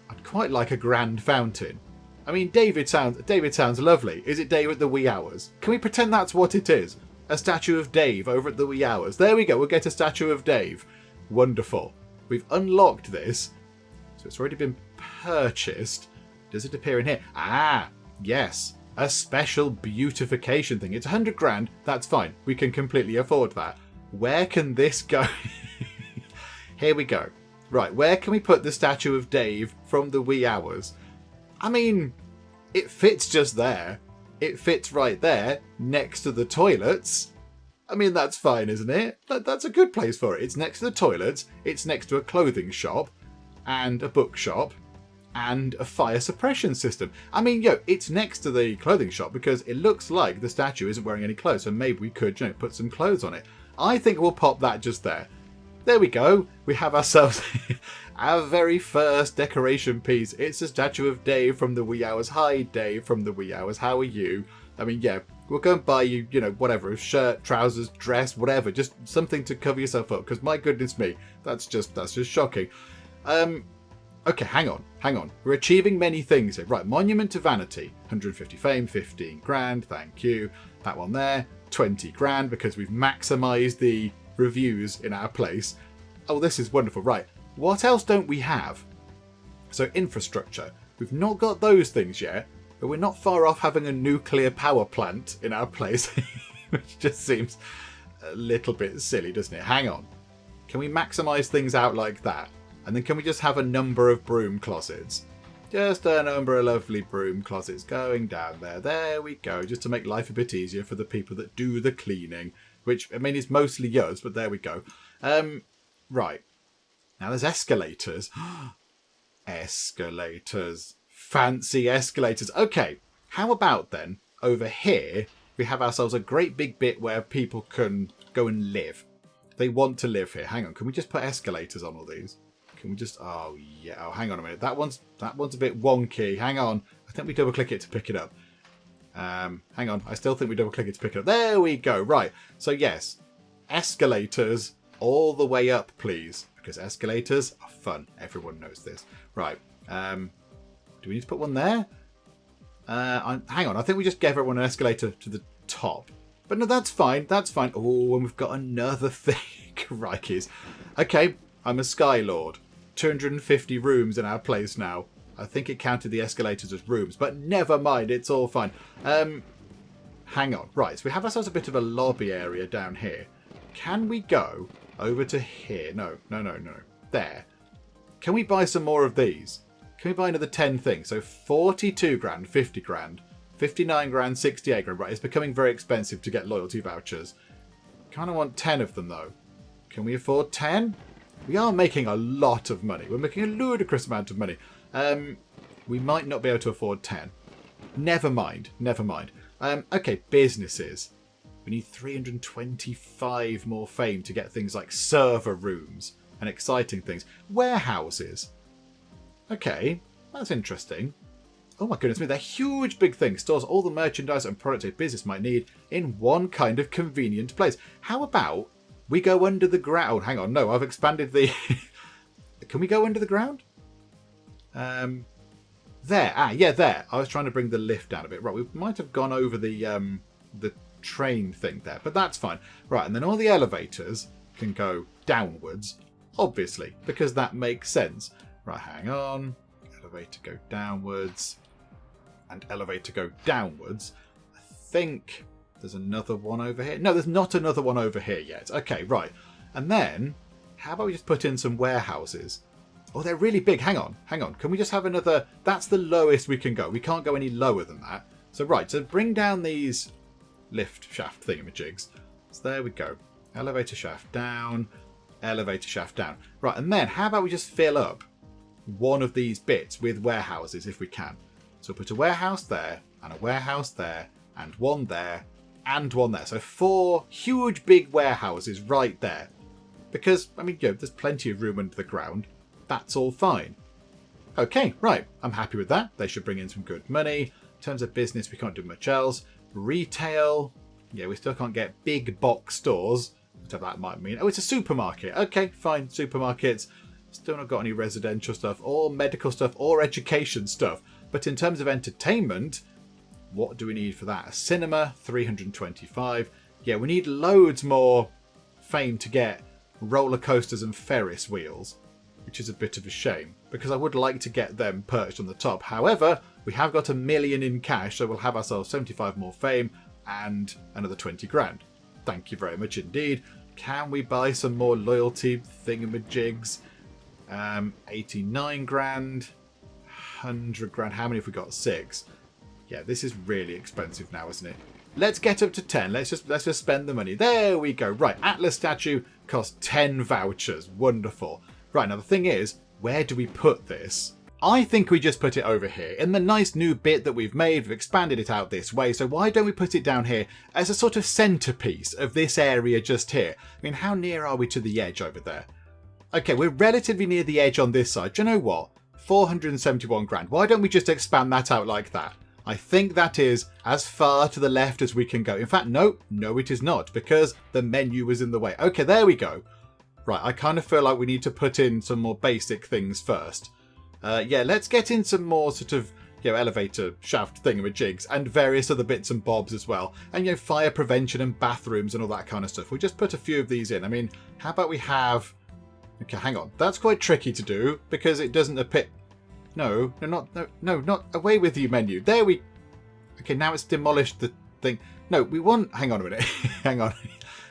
A: I'd quite like a grand fountain. I mean, David sounds lovely. Is it Dave at the wee hours? Can we pretend that's what it is? A statue of Dave over at the wee hours. There we go. We'll get a statue of Dave. Wonderful. We've unlocked this. So it's already been purchased. Does it appear in here? Ah, yes. A special beautification thing. It's 100 grand. That's fine. We can completely afford that. Where can this go? Here we go. Right, where can we put the statue of Dave from the wee hours? I mean, it fits just there. It fits right there, next to the toilets. I mean, that's fine, isn't it? That's a good place for it. It's next to the toilets. It's next to a clothing shop and a bookshop and a fire suppression system. I mean, it's next to the clothing shop because it looks like the statue isn't wearing any clothes, so maybe we could, put some clothes on it. I think we'll pop that just there. There we go. We have ourselves our very first decoration piece. It's a statue of Dave from the wee hours. Hi, Dave from the wee hours. How are you? I mean, yeah, we'll go and buy you, whatever, a shirt, trousers, dress, whatever. Just something to cover yourself up. Because my goodness me, that's just shocking. Okay, hang on. We're achieving many things here. Right, Monument to Vanity. 150 fame, 15 grand. Thank you. That one there. 20 grand because we've maximised the reviews in our place. Oh, this is wonderful. Right, what else don't we have? So infrastructure. We've not got those things yet, but we're not far off having a nuclear power plant in our place, which just seems a little bit silly, doesn't it? Hang on. Can we maximise things out like that? And then can we just have a number of broom closets? Just a number of lovely broom closets going down there. There we go. Just to make life a bit easier for the people that do the cleaning. Which, I mean, is mostly yours, but there we go. Right. Now there's escalators. Escalators. Fancy escalators. Okay. How about then, over here, we have ourselves a great big bit where people can go and live. They want to live here. Hang on. Can we just put escalators on all these? Can we just... Oh, yeah. Oh, hang on a minute. That one's a bit wonky. Hang on. I think we double click it to pick it up. Hang on. I still think we double click it to pick it up. There we go. Right. So, yes. Escalators all the way up, please. Because escalators are fun. Everyone knows this. Right. Do we need to put one there? Hang on. I think we just gave everyone an escalator to the top. But no, that's fine. That's fine. Oh, and we've got another thing. Crikeys. Okay. I'm a Sky Lord. 250 rooms in our place now. I think it counted the escalators as rooms, but never mind, it's all fine. Hang on. Right, so we have ourselves a bit of a lobby area down here. Can we go over to here? No. There. Can we buy some more of these? Can we buy another 10 things? So 42 grand, 50 grand, 59 grand, 68 grand. Right, it's becoming very expensive to get loyalty vouchers. Kind of want 10 of them, though. Can we afford 10? We are making a lot of money. We're making a ludicrous amount of money. We might not be able to afford 10. Never mind. Okay, businesses. We need 325 more fame to get things like server rooms and exciting things. Warehouses. Okay, that's interesting. Oh my goodness me, they're huge big things. Stores all the merchandise and products a business might need in one kind of convenient place. How about we go under the ground? Hang on, no, I've expanded the... Can we go under the ground? There. Yeah, there. I was trying to bring the lift down a bit. Right, we might have gone over the train thing there, but that's fine. Right, and then all the elevators can go downwards, obviously, because that makes sense. Right, hang on. Elevator go downwards and elevator go downwards. I think there's another one over here. No, there's not another one over here yet. Okay, right. And then how about we just put in some warehouses? Oh, they're really big. Hang on. Can we just have another? That's the lowest we can go. We can't go any lower than that. So right, so bring down these lift shaft thingamajigs. So there we go. Elevator shaft down, elevator shaft down. Right, and then how about we just fill up one of these bits with warehouses if we can. So put a warehouse there, and a warehouse there, and one there, and one there. So 4 huge big warehouses right there. Because, I mean, there's plenty of room under the ground. That's all fine. Okay, right. I'm happy with that. They should bring in some good money. In terms of business, we can't do much else. Retail. Yeah, we still can't get big box stores. Whatever that might mean. Oh, it's a supermarket. Okay, fine. Supermarkets. Still not got any residential stuff or medical stuff or education stuff. But in terms of entertainment, what do we need for that? A cinema, 325. Yeah, we need loads more fame to get roller coasters and Ferris wheels, which is a bit of a shame because I would like to get them perched on the top. However, we have got $1 million in cash, so we'll have ourselves 75 more fame and another 20 grand. Thank you very much indeed. Can we buy some more loyalty thingamajigs? 89 grand, 100 grand. How many have we got? 6. Yeah, this is really expensive now, isn't it? Let's get up to 10. Let's just spend the money. There we go. Right, Atlas statue costs 10 vouchers. Wonderful. Right, now the thing is, where do we put this? I think we just put it over here in the nice new bit that we've made. We've expanded it out this way. So why don't we put it down here as a sort of centerpiece of this area just here? I mean, how near are we to the edge over there? Okay, we're relatively near the edge on this side. Do you know what? 471 grand. Why don't we just expand that out like that? I think that is as far to the left as we can go. In fact, no, it is not, because the menu was in the way. Okay, there we go. Right, I kind of feel like we need to put in some more basic things first. Yeah, let's get in some more sort of, elevator shaft thingamajigs and various other bits and bobs as well. And, fire prevention and bathrooms and all that kind of stuff. We'll just put a few of these in. I mean, how about we have... Okay, hang on. That's quite tricky to do because it doesn't appear... No, not away with you menu. There we... Okay, now it's demolished the thing. No, we want... Hang on a minute. Hang on.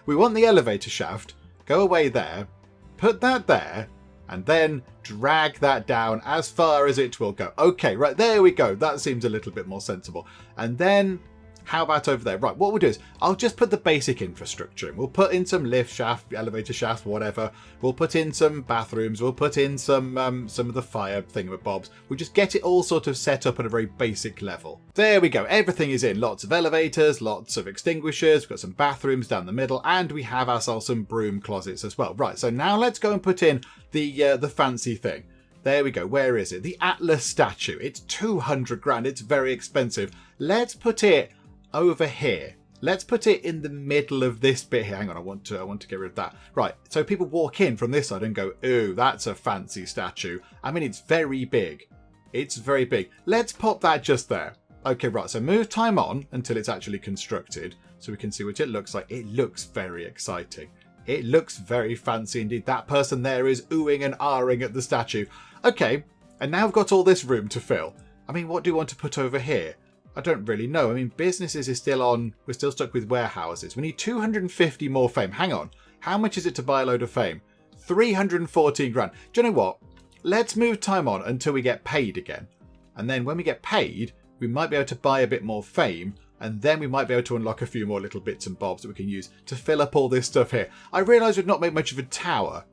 A: We want the elevator shaft. Go away there. Put that there. And then drag that down as far as it will go. Okay, right, there we go. That seems a little bit more sensible. And then... How about over there? Right, what we'll do is I'll just put the basic infrastructure in. We'll put in some lift shaft, elevator shafts, whatever. We'll put in some bathrooms. We'll put in some of the fire thingamabobs. We'll just get it all sort of set up at a very basic level. There we go. Everything is in. Lots of elevators, lots of extinguishers. We've got some bathrooms down the middle, and we have ourselves some broom closets as well. Right, so now let's go and put in the fancy thing. There we go. Where is it? The Atlas statue. It's 200 grand. It's very expensive. Let's put it over here. Let's put it in the middle of this bit here. Hang on, I want to get rid of that. Right, so people walk in from this side and go, ooh, that's a fancy statue. I mean, it's very big. It's very big. Let's pop that just there. Okay, right, so move time on until it's actually constructed so we can see what it looks like. It looks very exciting. It looks very fancy indeed. That person there is oohing and ahhing at the statue. Okay, and now we've got all this room to fill. I mean, what do we want to put over here? I don't really know. I mean, businesses is still on. We're still stuck with warehouses. We need 250 more fame. Hang on. How much is it to buy a load of fame? 314 grand. Do you know what? Let's move time on until we get paid again. And then when we get paid, we might be able to buy a bit more fame. And then we might be able to unlock a few more little bits and bobs that we can use to fill up all this stuff here. I realise we've not made much of a tower.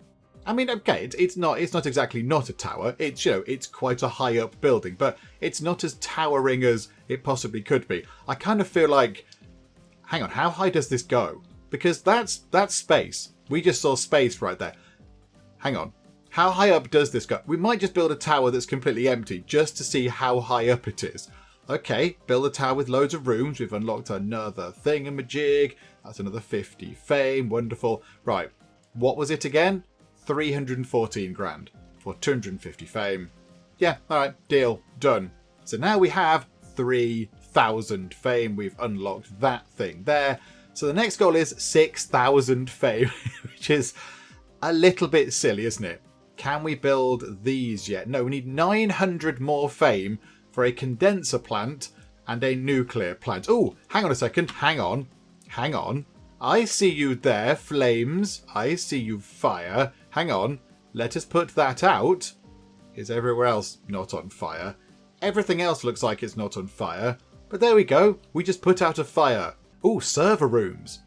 A: I mean, okay, it's not exactly not a tower. It's, it's quite a high up building, but it's not as towering as it possibly could be. I kind of feel like, hang on, how high does this go? Because that's space. We just saw space right there. Hang on. How high up does this go? We might just build a tower that's completely empty just to see how high up it is. Okay, build a tower with loads of rooms. We've unlocked another thingamajig. That's another 50 fame. Wonderful. Right, what was it again? 314 grand for 250 fame. Yeah, all right, deal, done. So now we have 3,000 fame. We've unlocked that thing there. So the next goal is 6,000 fame, which is a little bit silly, isn't it? Can we build these yet? No, we need 900 more fame for a condenser plant and a nuclear plant. Oh, hang on a second. Hang on. I see you there, flames. I see you, fire. Hang on. Let us put that out. Is everywhere else not on fire? Everything else looks like it's not on fire. But there we go. We just put out a fire. Oh, server rooms.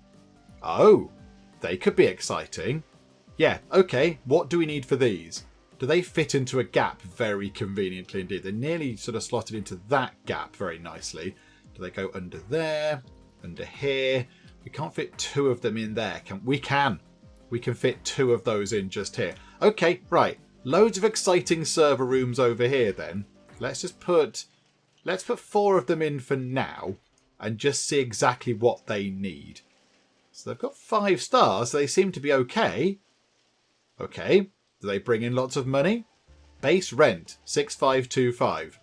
A: Oh, they could be exciting. Yeah, okay. What do we need for these? Do they fit into a gap very conveniently indeed? They're nearly sort of slotted into that gap very nicely. Do they go under there? Under here? We can't fit two of them in there. We can. We can fit two of those in just here. Okay, right. Loads of exciting server rooms over here then. Let's put 4 of them in for now and just see exactly what they need. So they've got 5 stars. So they seem to be okay. Okay. Do they bring in lots of money? Base rent, 6,525.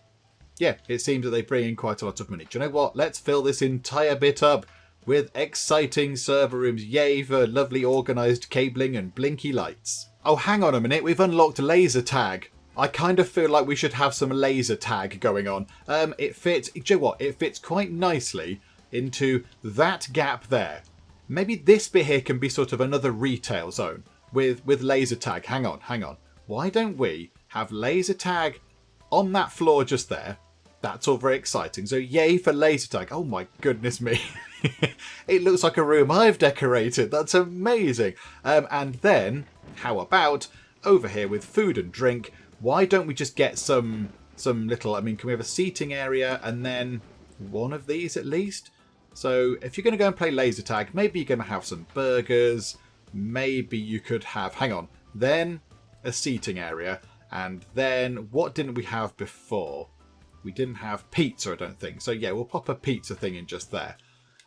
A: Yeah, it seems that they bring in quite a lot of money. Do you know what? Let's fill this entire bit up with exciting server rooms. Yay for lovely organised cabling and blinky lights. Oh, hang on a minute. We've unlocked laser tag. I kind of feel like we should have some laser tag going on. It fits, do you know what? It fits quite nicely into that gap there. Maybe this bit here can be sort of another retail zone. With laser tag. Hang on. Why don't we have laser tag on that floor just there? That's all very exciting. So yay for laser tag. Oh my goodness me. It looks like a room I've decorated. That's amazing. And then how about over here with food and drink? Why don't we just get some little, can we have a seating area and then one of these at least? So if you're going to go and play laser tag, maybe you're going to have some burgers. Maybe you could have, then a seating area. And then what didn't we have before? We didn't have pizza, I don't think. So yeah, we'll pop a pizza thing in just there.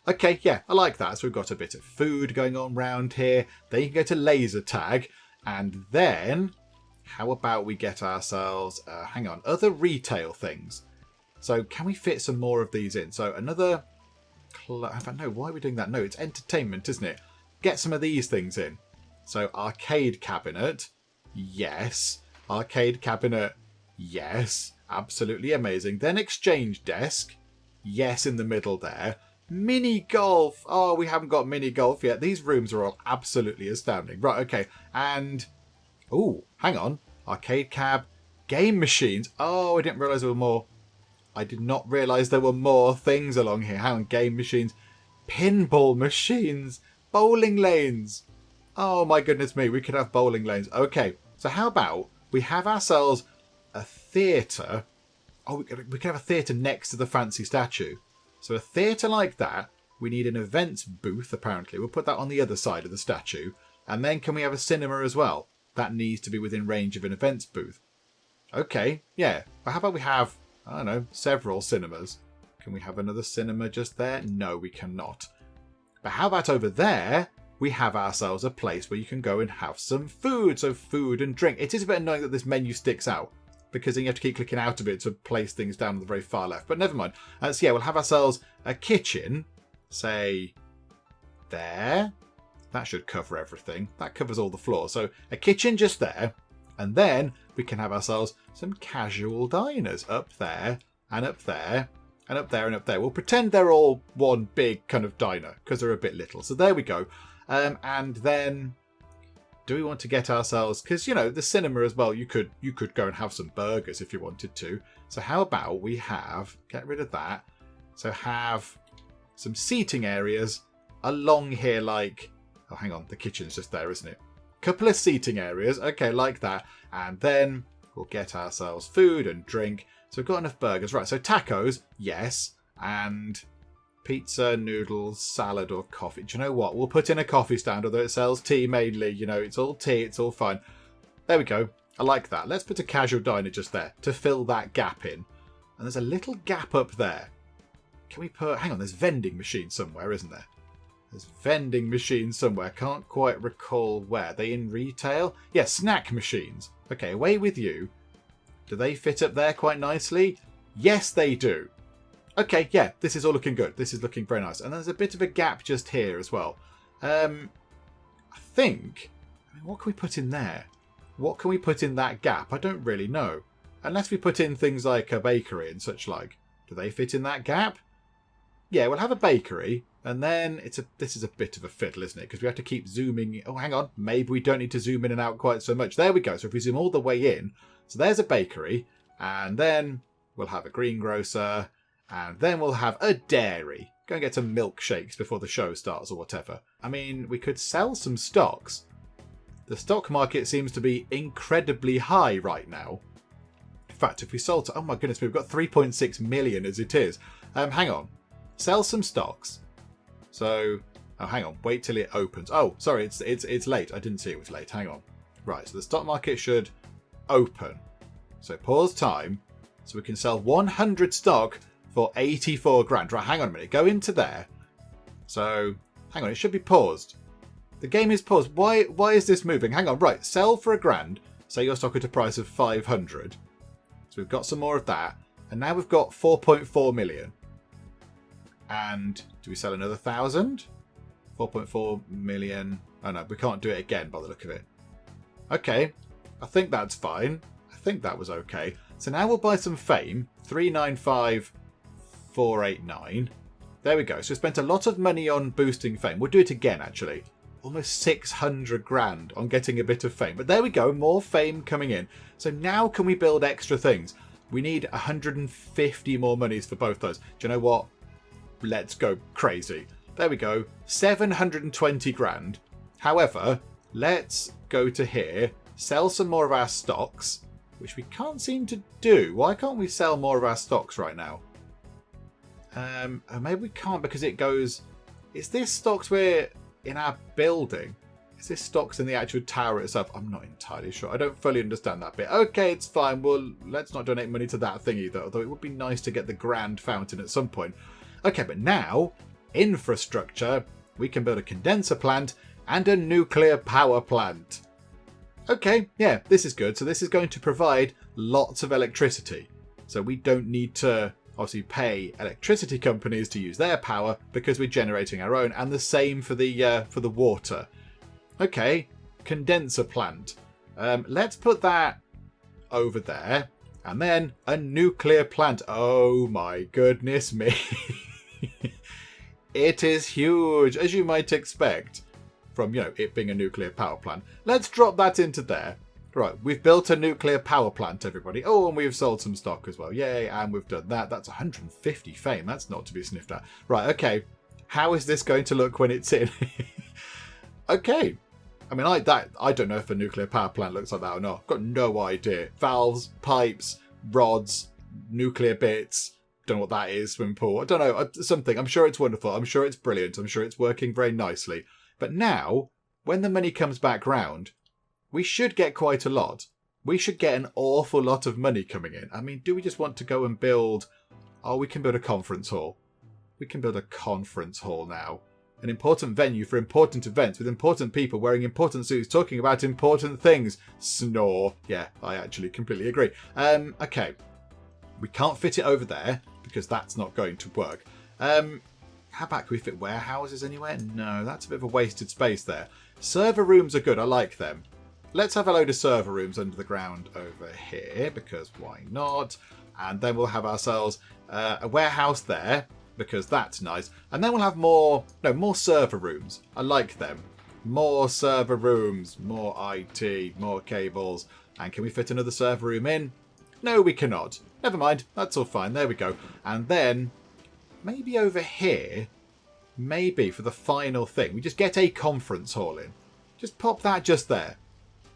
A: Okay, yeah, I like that. So we've got a bit of food going on round here. Then you can go to laser tag. And then how about we get ourselves, other retail things. So can we fit some more of these in? So another, why are we doing that? No, it's entertainment, isn't it? Get some of these things in. So arcade cabinet, yes. Arcade cabinet, yes. Absolutely amazing. Then exchange desk, yes, in the middle there. Mini golf. Oh, we haven't got mini golf yet. These rooms are all absolutely astounding. Right, okay. And, oh, hang on. Arcade cab, game machines. Oh, I didn't realise there were more. I did not realise there were more things along here. Hang on, game machines. Pinball machines. Bowling lanes. Oh my goodness me, we could have bowling lanes. Okay, so how about we have ourselves a theatre. Oh, we could have a theatre next to the fancy statue. So a theatre like that, we need an events booth apparently. We'll put that on the other side of the statue. And then can we have a cinema as well? That needs to be within range of an events booth. Okay, yeah. But how about we have, I don't know, several cinemas? Can we have another cinema just there? No, we cannot. But how about over there, we have ourselves a place where you can go and have some food. So food and drink. It is a bit annoying that this menu sticks out because then you have to keep clicking out of it to place things down on the very far left. But never mind. So yeah, we'll have ourselves a kitchen, say there. That should cover everything. That covers all the floor. So a kitchen just there. And then we can have ourselves some casual diners up there and up there. And up there and up there. We'll pretend they're all one big kind of diner because they're a bit little. So there we go. And then do we want to get ourselves, because, you know, the cinema as well, you could go and have some burgers if you wanted to. So how about we get rid of that. So have some seating areas along here like, oh, hang on, the kitchen's just there, isn't it? Couple of seating areas. Okay, like that. And then we'll get ourselves food and drink. So we've got enough burgers. Right, so tacos, yes. And pizza, noodles, salad or coffee. Do you know what? We'll put in a coffee stand, although it sells tea mainly. You know, it's all tea, it's all fine. There we go. I like that. Let's put a casual diner just there to fill that gap in. And there's a little gap up there. Can we put... Hang on, there's vending machines somewhere, isn't there? There's vending machines somewhere. Can't quite recall where. Are they in retail? Yeah, snack machines. Okay, away with you. Do they fit up there quite nicely? Yes, they do. Okay, yeah, this is all looking good. This is looking very nice. And there's a bit of a gap just here as well. I think... what can we put in there? What can we put in that gap? I don't really know. Unless we put in things like a bakery and such like. Do they fit in that gap? Yeah, we'll have a bakery. And then this is a bit of a fiddle, isn't it? Because we have to keep zooming. Oh, hang on. Maybe we don't need to zoom in and out quite so much. There we go. So if we zoom all the way in. So there's a bakery. And then we'll have a greengrocer. And then we'll have a dairy. Go and get some milkshakes before the show starts or whatever. I mean, we could sell some stocks. The stock market seems to be incredibly high right now. In fact, if we sold... Oh my goodness, we've got 3.6 million as it is. Hang on. Sell some stocks. So... Oh, hang on. Wait till it opens. Oh, sorry. It's late. I didn't see it was late. Hang on. Right, so the stock market should open. So pause time. So we can sell 100 stock for 84 grand. Right, hang on a minute. Go into there. So, hang on. It should be paused. The game is paused. Why is this moving? Hang on. Right. Sell for £1,000. Say your stock at a price of 500. So we've got some more of that. And now we've got 4.4 million. And do we sell another 1,000? 4.4 million. Oh no, we can't do it again by the look of it. Okay. I think that's fine. I think that was okay. So now we'll buy some fame. 395,489. There we go. So we spent a lot of money on boosting fame. We'll do it again, actually. Almost 600 grand on getting a bit of fame. But there we go. More fame coming in. So now can we build extra things? We need 150 more monies for both those. Do you know what? Let's go crazy. There we go. 720 grand. However, let's go to here. Sell some more of our stocks, which we can't seem to do. Why can't we sell more of our stocks right now? Maybe we can't because it goes... Is this stocks we're in our building? Is this stocks in the actual tower itself? I'm not entirely sure. I don't fully understand that bit. Okay, it's fine. Well, let's not donate money to that thing either, although it would be nice to get the grand fountain at some point. Okay, but now, infrastructure. We can build a condenser plant and a nuclear power plant. Okay, yeah, this is good. So this is going to provide lots of electricity. So we don't need to obviously pay electricity companies to use their power because we're generating our own, and the same for the water. Okay, condenser plant. Let's put that over there, and then a nuclear plant. Oh my goodness me. It is huge, as you might expect from, it being a nuclear power plant. Let's drop that into there. Right, we've built a nuclear power plant, everybody. Oh, and we've sold some stock as well. Yay, and we've done that. That's 150 fame. That's not to be sniffed at. Right, okay. How is this going to look when it's in? Okay. I mean, I don't know if a nuclear power plant looks like that or not. I've got no idea. Valves, pipes, rods, nuclear bits. Don't know what that is. Swimming pool. I don't know. Something. I'm sure it's wonderful. I'm sure it's brilliant. I'm sure it's working very nicely. But now, when the money comes back round, we should get quite a lot. We should get an awful lot of money coming in. I mean, do we just want to go and build... Oh, we can build a conference hall. We can build a conference hall now. An important venue for important events with important people wearing important suits talking about important things. Snore. Yeah, I actually completely agree. Okay. We can't fit it over there because that's not going to work. How about, can we fit warehouses anywhere? No, that's a bit of a wasted space there. Server rooms are good. I like them. Let's have a load of server rooms under the ground over here because why not? And then we'll have ourselves a warehouse there because that's nice. And then we'll have more server rooms. I like them. More server rooms, more IT, more cables. And can we fit another server room in? No, we cannot. Never mind. That's all fine. There we go. And then maybe over here, maybe for the final thing, we just get a conference hall in. Just pop that just there.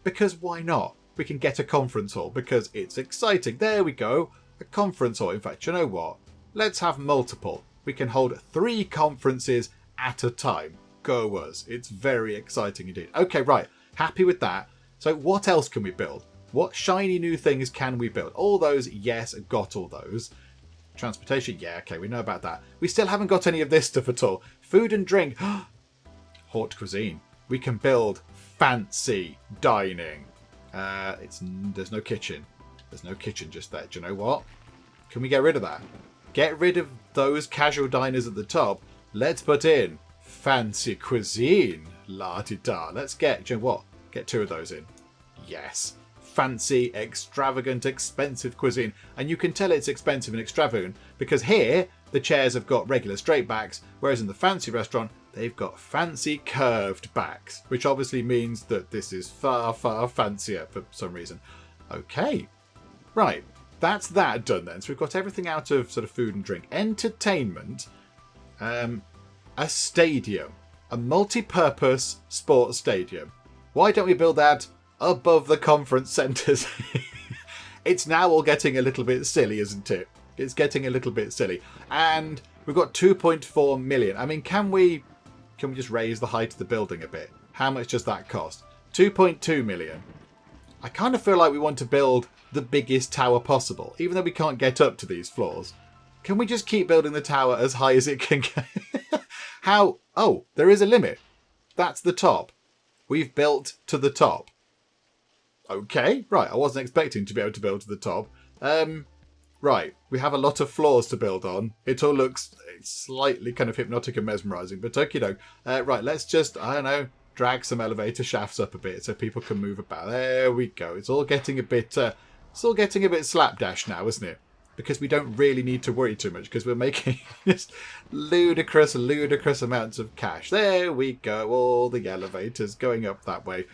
A: Because why not? We can get a conference hall because it's exciting. There we go. A conference hall. In fact, you know what? Let's have multiple. We can hold 3 conferences at a time. Go us. It's very exciting indeed. Okay, right. Happy with that. So what else can we build? What shiny new things can we build? All those, yes, got all those. Transportation, yeah, okay, we know about that. We still haven't got any of this stuff at all. Food and drink. Haute cuisine. We can build fancy dining. There's no kitchen. There's no kitchen just there. Do you know what? Can we get rid of that? Get rid of those casual diners at the top. Let's put in fancy cuisine. La-di-da. Let's get, do you know what? Get 2 of those in. Yes. Fancy, extravagant, expensive cuisine. And you can tell it's expensive and extravagant because here the chairs have got regular straight backs, whereas in the fancy restaurant they've got fancy curved backs, which obviously means that this is far, far fancier for some reason. Okay. Right. That's that done then. So we've got everything out of sort of food and drink. Entertainment. A stadium. A multi-purpose sports stadium. Why don't we build that above the conference centres? It's now all getting a little bit silly, isn't it? It's getting a little bit silly. And we've got 2.4 million. I mean, can we just raise the height of the building a bit? How much does that cost? 2.2 million. I kind of feel like we want to build the biggest tower possible, even though we can't get up to these floors. Can we just keep building the tower as high as it can go? How? Oh, there is a limit. That's the top. We've built to the top. Okay, right. I wasn't expecting to be able to build to the top. Right. We have a lot of floors to build on. It all looks slightly kind of hypnotic and mesmerising, but okie doke. Right, let's just, I don't know, drag some elevator shafts up a bit so people can move about. There we go. It's all getting a bit slapdash now, isn't it? Because we don't really need to worry too much because we're making just ludicrous amounts of cash. There we go. All the elevators going up that way.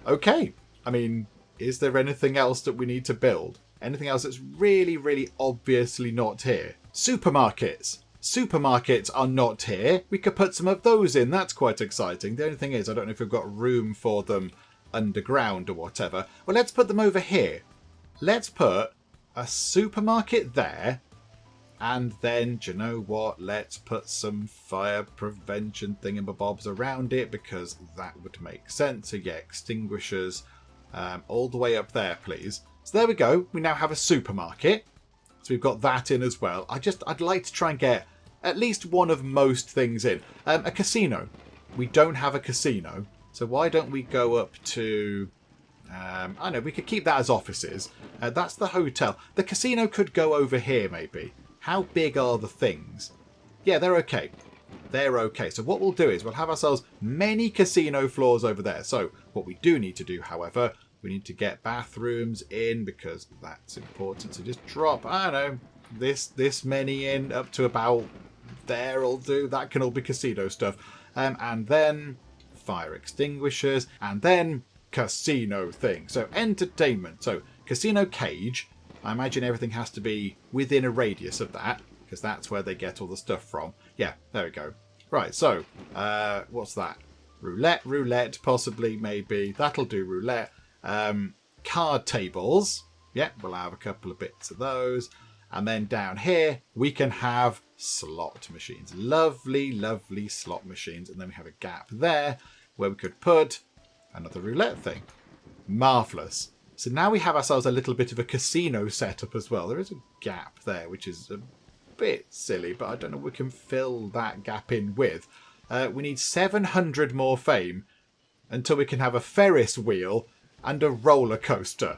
A: Okay. I mean, is there anything else that we need to build? Anything else that's really, really obviously not here? Supermarkets. Supermarkets are not here. We could put some of those in. That's quite exciting. The only thing is, I don't know if we've got room for them underground or whatever. Well, let's put them over here. Let's put a supermarket there. And then, do you know what? Let's put some fire prevention thingamabobs around it because that would make sense. So yeah, extinguishers all the way up there, please. So there we go. We now have a supermarket. So we've got that in as well. I'd like to try and get at least one of most things in. A casino. We don't have a casino. So why don't we go up to... I know, we could keep that as offices. That's the hotel. The casino could go over here, maybe. How big are the things? Yeah, they're okay. They're okay. So what we'll do is we'll have ourselves many casino floors over there. So what we do need to do, however, we need to get bathrooms in because that's important. So just drop, I don't know, this many in up to about there'll do. That can all be casino stuff. And then fire extinguishers and then casino thing. So entertainment. So casino cage. I imagine everything has to be within a radius of that because that's where they get all the stuff from. Yeah, there we go. Right, so what's that? Roulette, possibly, maybe. That'll do roulette. Card tables. Yeah, we'll have a couple of bits of those. And then down here, we can have slot machines. Lovely, lovely slot machines. And then we have a gap there where we could put another roulette thing. Marvellous. So now we have ourselves a little bit of a casino setup as well. There is a gap there, which is a bit silly, but I don't know what we can fill that gap in with. We need 700 more fame until we can have a Ferris wheel and a roller coaster.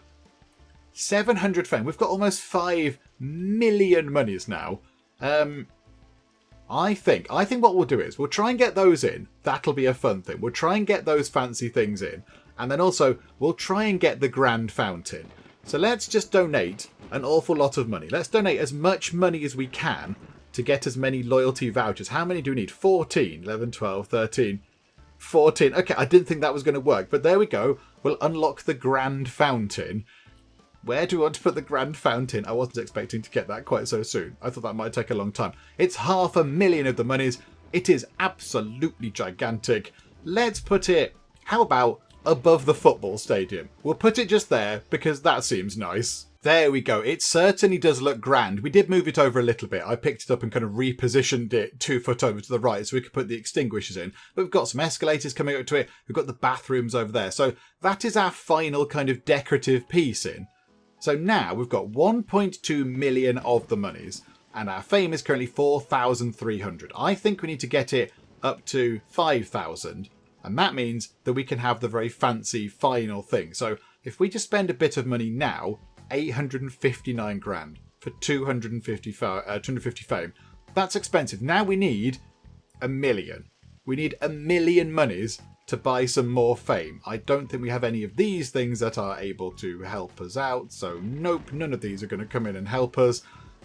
A: 700 fame. We've got almost 5 million monies now. I think what we'll do is we'll try and get those in. That'll be a fun thing. We'll try and get those fancy things in. And then also, we'll try and get the Grand Fountain. So let's just donate an awful lot of money. Let's donate as much money as we can to get as many loyalty vouchers. How many do we need? 14, 11, 12, 13, 14. Okay, I didn't think that was going to work. But there we go. We'll unlock the Grand Fountain. Where do we want to put the Grand Fountain? I wasn't expecting to get that quite so soon. I thought that might take a long time. It's 500,000 of the monies. It is absolutely gigantic. Let's put it... How about... above the football stadium. We'll put it just there because that seems nice. There we go. It certainly does look grand. We did move it over a little bit. I picked it up and kind of repositioned it 2 foot over to the right so we could put the extinguishers in. But we've got some escalators coming up to it. We've got the bathrooms over there. So that is our final kind of decorative piece in. So now we've got 1.2 million of the monies. And our fame is currently 4,300. I think we need to get it up to 5,000. And that means that we can have the very fancy final thing. So if we just spend a bit of money now, 859 grand for 250 fame. That's expensive. Now we need 1 million. We need 1 million monies to buy some more fame. I don't think we have any of these things that are able to help us out. So nope, none of these are going to come in and help us.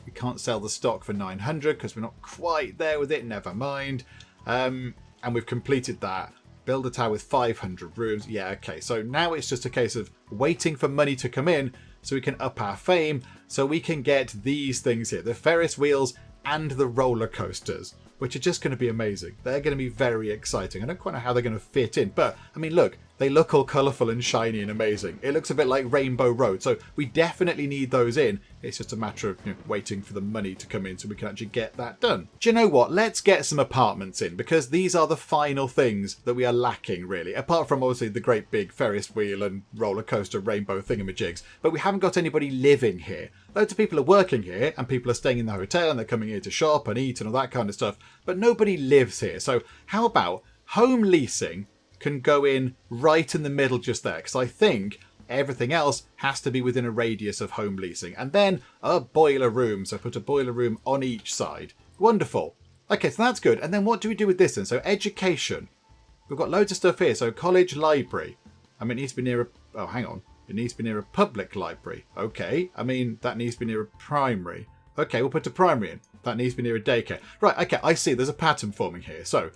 A: We can't sell the stock for 900 because we're not quite there with it. Never mind. And we've completed that. Build a tower with 500 rooms. Yeah, okay. So now it's just a case of waiting for money to come in so we can up our fame, so we can get these things here, the Ferris wheels and the roller coasters, which are just going to be amazing. They're going to be very exciting. I don't quite know how they're going to fit in, but I mean, look, they look all colourful and shiny and amazing. It looks a bit like Rainbow Road, so we definitely need those in. It's just a matter of waiting for the money to come in so we can actually get that done. Do you know what? Let's get some apartments in, because these are the final things that we are lacking, really. Apart from, obviously, the great big Ferris wheel and roller coaster rainbow thingamajigs. But we haven't got anybody living here. Loads of people are working here, and people are staying in the hotel, and they're coming here to shop and eat and all that kind of stuff. But nobody lives here. So how about home leasing can go in right in the middle just there, because I think everything else has to be within a radius of home leasing. And then a boiler room, so put a boiler room on each side. Wonderful. Okay, so that's good. And then what do we do with this then? So education. We've got loads of stuff here. So college library. I mean, it needs to be near a... Oh, hang on. It needs to be near a public library. Okay. I mean, that needs to be near a primary. Okay, we'll put a primary in. That needs to be near a daycare. Right, okay, I see. There's a pattern forming here. So,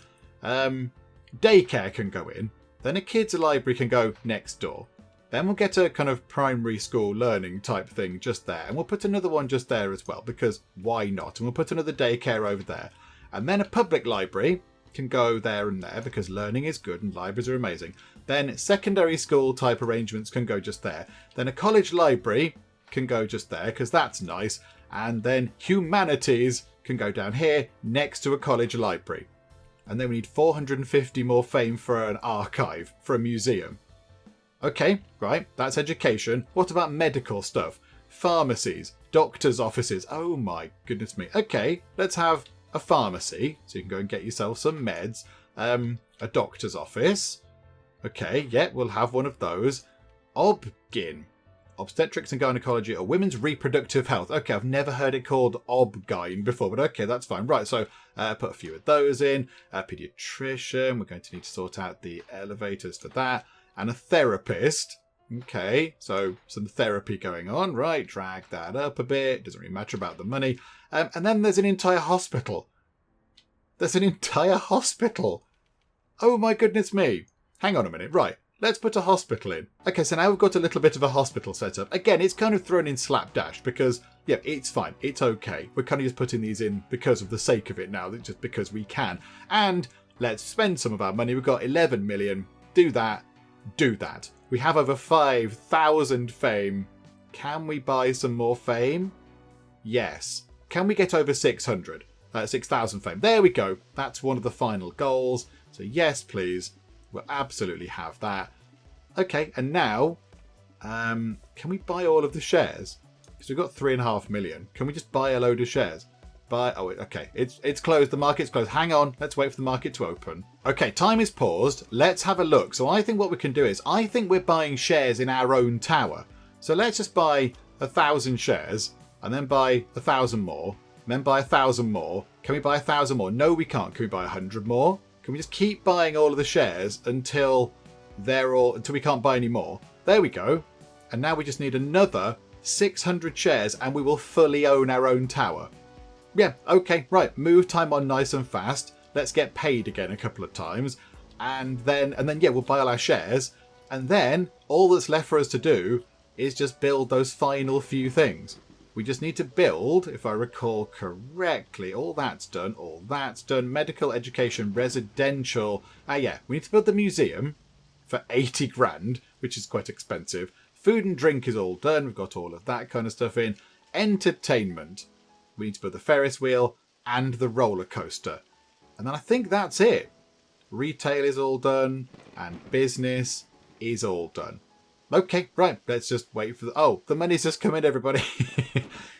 A: daycare can go in. Then a kids' library can go next door. Then we'll get a kind of primary school learning type thing just there. And we'll put another one just there as well, because why not? And we'll put another daycare over there. And then a public library can go there and there, because learning is good and libraries are amazing. Then secondary school type arrangements can go just there. Then a college library can go just there, because that's nice. And then humanities can go down here next to a college library. And then we need 450 more fame for an archive, for a museum. Okay, right, that's education. What about medical stuff? Pharmacies, doctors' offices. Oh my goodness me. Okay, let's have a pharmacy, so you can go and get yourself some meds. A doctor's office. Okay, yeah, we'll have one of those. Obgyn. Obstetrics and gynecology, or women's reproductive health. Okay, I've never heard it called obgyn before, but okay, that's fine. Right, so put a few of those in. A pediatrician, we're going to need to sort out the elevators for that. And a therapist. Okay, so some therapy going on. Right, drag that up a bit. Doesn't really matter about the money. And then there's an entire hospital. There's an entire hospital. Oh my goodness me. Hang on a minute. Right. Let's put a hospital in. Okay, so now we've got a little bit of a hospital set up. Again, it's kind of thrown in slapdash because, yeah, it's fine. It's okay. We're kind of just putting these in because of the sake of it now, just because we can. And let's spend some of our money. We've got 11 million. Do that. Do that. We have over 5,000 fame. Can we buy some more fame? Yes. Can we get over 600? 6,000 fame. There we go. That's one of the final goals. So yes, please. We'll absolutely have that. Okay, and now, can we buy all of the shares? Because we've got 3.5 million. Can we just buy a load of shares? Buy. Oh, okay. It's closed. The market's closed. Hang on. Let's wait for the market to open. Okay, time is paused. Let's have a look. So I think what we can do is, I think we're buying shares in our own tower. So let's just buy 1,000 shares, and then buy 1,000 more, and then buy 1,000 more. Can we buy 1,000 more? No, we can't. Can we buy 100 more? Can we just keep buying all of the shares until we can't buy any more? There we go. And now we just need another 600 shares and we will fully own our own tower. Yeah, okay, right. Move time on nice and fast. Let's get paid again a couple of times. And then yeah, we'll buy all our shares. And then all that's left for us to do is just build those final few things. We just need to build, if I recall correctly, all that's done. Medical, education, residential. Yeah, we need to build the museum for 80 grand, which is quite expensive. food and drink is all done. We've got all of that kind of stuff in. Entertainment. We need to put the Ferris wheel and the roller coaster. And then I think that's it. Retail is all done. And business is all done. Okay, right. Let's just wait for the... Oh, the money's just come in, everybody.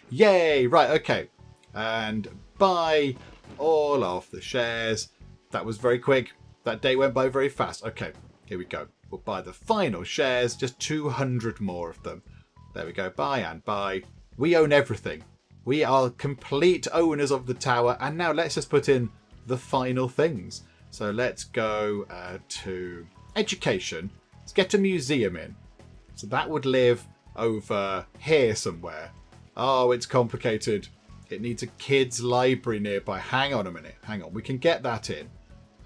A: Yay! Right, okay. And buy all of the shares. That was very quick. That day went by very fast. Okay, here we go. We'll buy the final shares. Just 200 more of them. There we go. Buy and buy. We own everything. We are complete owners of the tower. And now let's just put in the final things. So let's go to education. Let's get a museum in. So that would live over here somewhere. Oh, it's complicated. It needs a kids' library nearby. Hang on a minute. Hang on. We can get that in.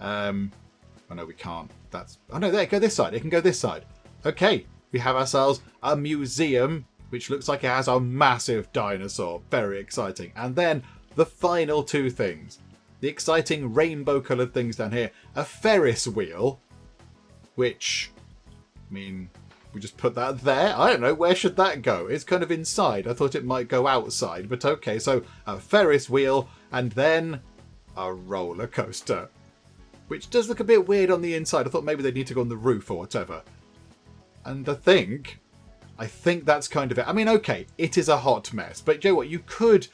A: Oh, no, we can't. Oh, no, there. Go this side. It can go this side. Okay. We have ourselves a museum, which looks like it has a massive dinosaur. Very exciting. And then the final two things. The exciting rainbow-coloured things down here. A Ferris wheel, which, I mean... We just put that there. I don't know. Where should that go? It's kind of inside. I thought it might go outside. But okay. So a Ferris wheel and then a roller coaster. Which does look a bit weird on the inside. I thought maybe they'd need to go on the roof or whatever. And I think that's kind of it. I mean, okay. It is a hot mess. But you know what? You could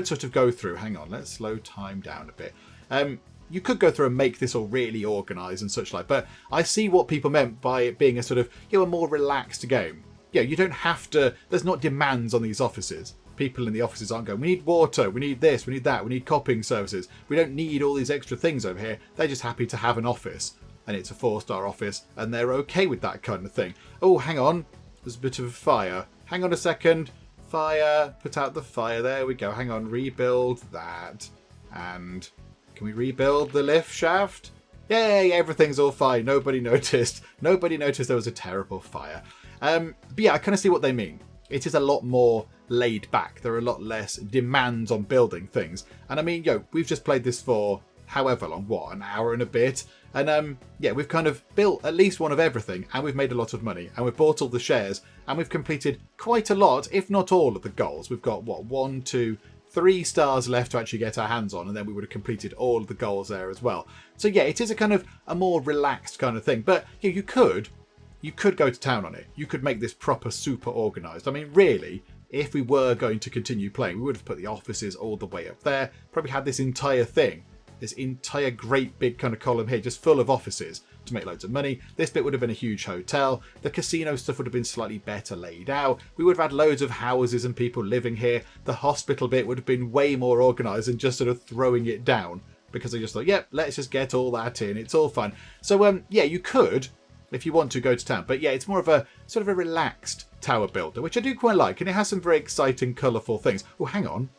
A: sort of go through. Hang on. Let's slow time down a bit. You could go through and make this all really organised and such like, but I see what people meant by it being a sort of, a more relaxed game. You don't have to, there's not demands on these offices. People in the offices aren't going, we need water, we need this, we need that, we need copying services. We don't need all these extra things over here. They're just happy to have an office, and it's a 4-star office, and they're okay with that kind of thing. Oh, hang on, there's a bit of a fire. Hang on a second. Fire, put out the fire. There we go. Hang on, rebuild that. And... Can we rebuild the lift shaft? Yay, everything's all fine. Nobody noticed. Nobody noticed there was a terrible fire. But yeah, I kind of see what they mean. It is a lot more laid back. There are a lot less demands on building things. And I mean, we've just played this for however long, an hour and a bit. And yeah, we've kind of built at least one of everything, and we've made a lot of money, and we've bought all the shares, and we've completed quite a lot, if not all of the goals. We've got, 1, 2, 3 stars left to actually get our hands on, and then we would have completed all of the goals there as well. So yeah, it is a kind of a more relaxed kind of thing. But you could go to town on it. You could make this proper super organised. I mean, really, if we were going to continue playing, we would have put the offices all the way up there. Probably had this entire thing, this entire great big kind of column here, just full of offices to make loads of money. This bit would have been a huge hotel. The casino stuff would have been slightly better laid out. We would have had loads of houses and people living here. The hospital bit would have been way more organised than just sort of throwing it down, because I just thought, yep, let's just get all that in. It's all fun. So yeah, you could, if you want to, go to town. But yeah, it's more of a sort of a relaxed tower builder, which I do quite like, and it has some very exciting, colourful things. Oh, hang on.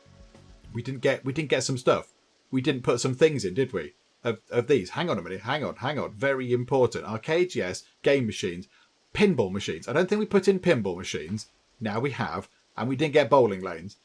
A: We didn't get some stuff. We didn't put some things in, did we? Of these. Hang on a minute. Hang on. Very important. Arcades, yes. Game machines. Pinball machines. I don't think we put in pinball machines. Now we have. And we didn't get bowling lanes.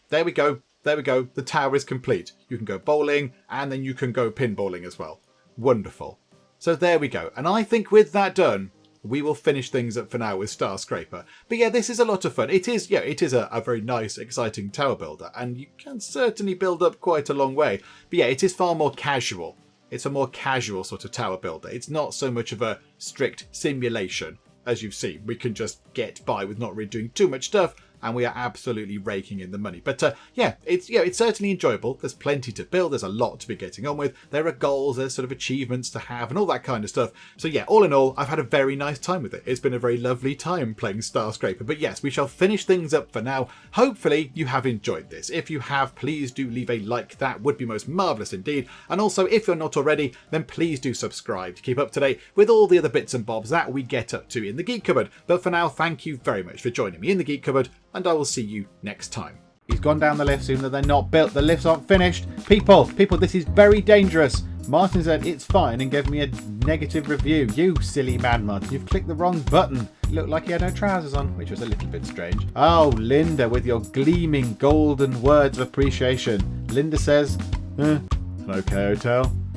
A: There we go. The tower is complete. You can go bowling, and then you can go pinballing as well. Wonderful. So there we go. And I think with that done, we will finish things up for now with StarScraper. But yeah, this is a lot of fun. It is a very nice, exciting tower builder, and you can certainly build up quite a long way. But yeah, it is far more casual. It's a more casual sort of tower builder. It's not so much of a strict simulation. As you've seen, we can just get by with not really doing too much stuff, and we are absolutely raking in the money. But yeah, it's certainly enjoyable. There's plenty to build. There's a lot to be getting on with. There are goals, there's sort of achievements to have and all that kind of stuff. So yeah, all in all, I've had a very nice time with it. It's been a very lovely time playing StarScraper. But yes, we shall finish things up for now. Hopefully you have enjoyed this. If you have, please do leave a like. That would be most marvellous indeed. And also, if you're not already, then please do subscribe to keep up to date with all the other bits and bobs that we get up to in the Geek Cupboard. But for now, thank you very much for joining me in the Geek Cupboard, and I will see you next time. He's gone down the lifts even though they're not built. The lifts aren't finished. People, this is very dangerous. Martin said it's fine and gave me a negative review. You silly man, Martin. You've clicked the wrong button. It looked like he had no trousers on, which was a little bit strange. Oh, Linda, with your gleaming golden words of appreciation. Linda says, okay, hotel.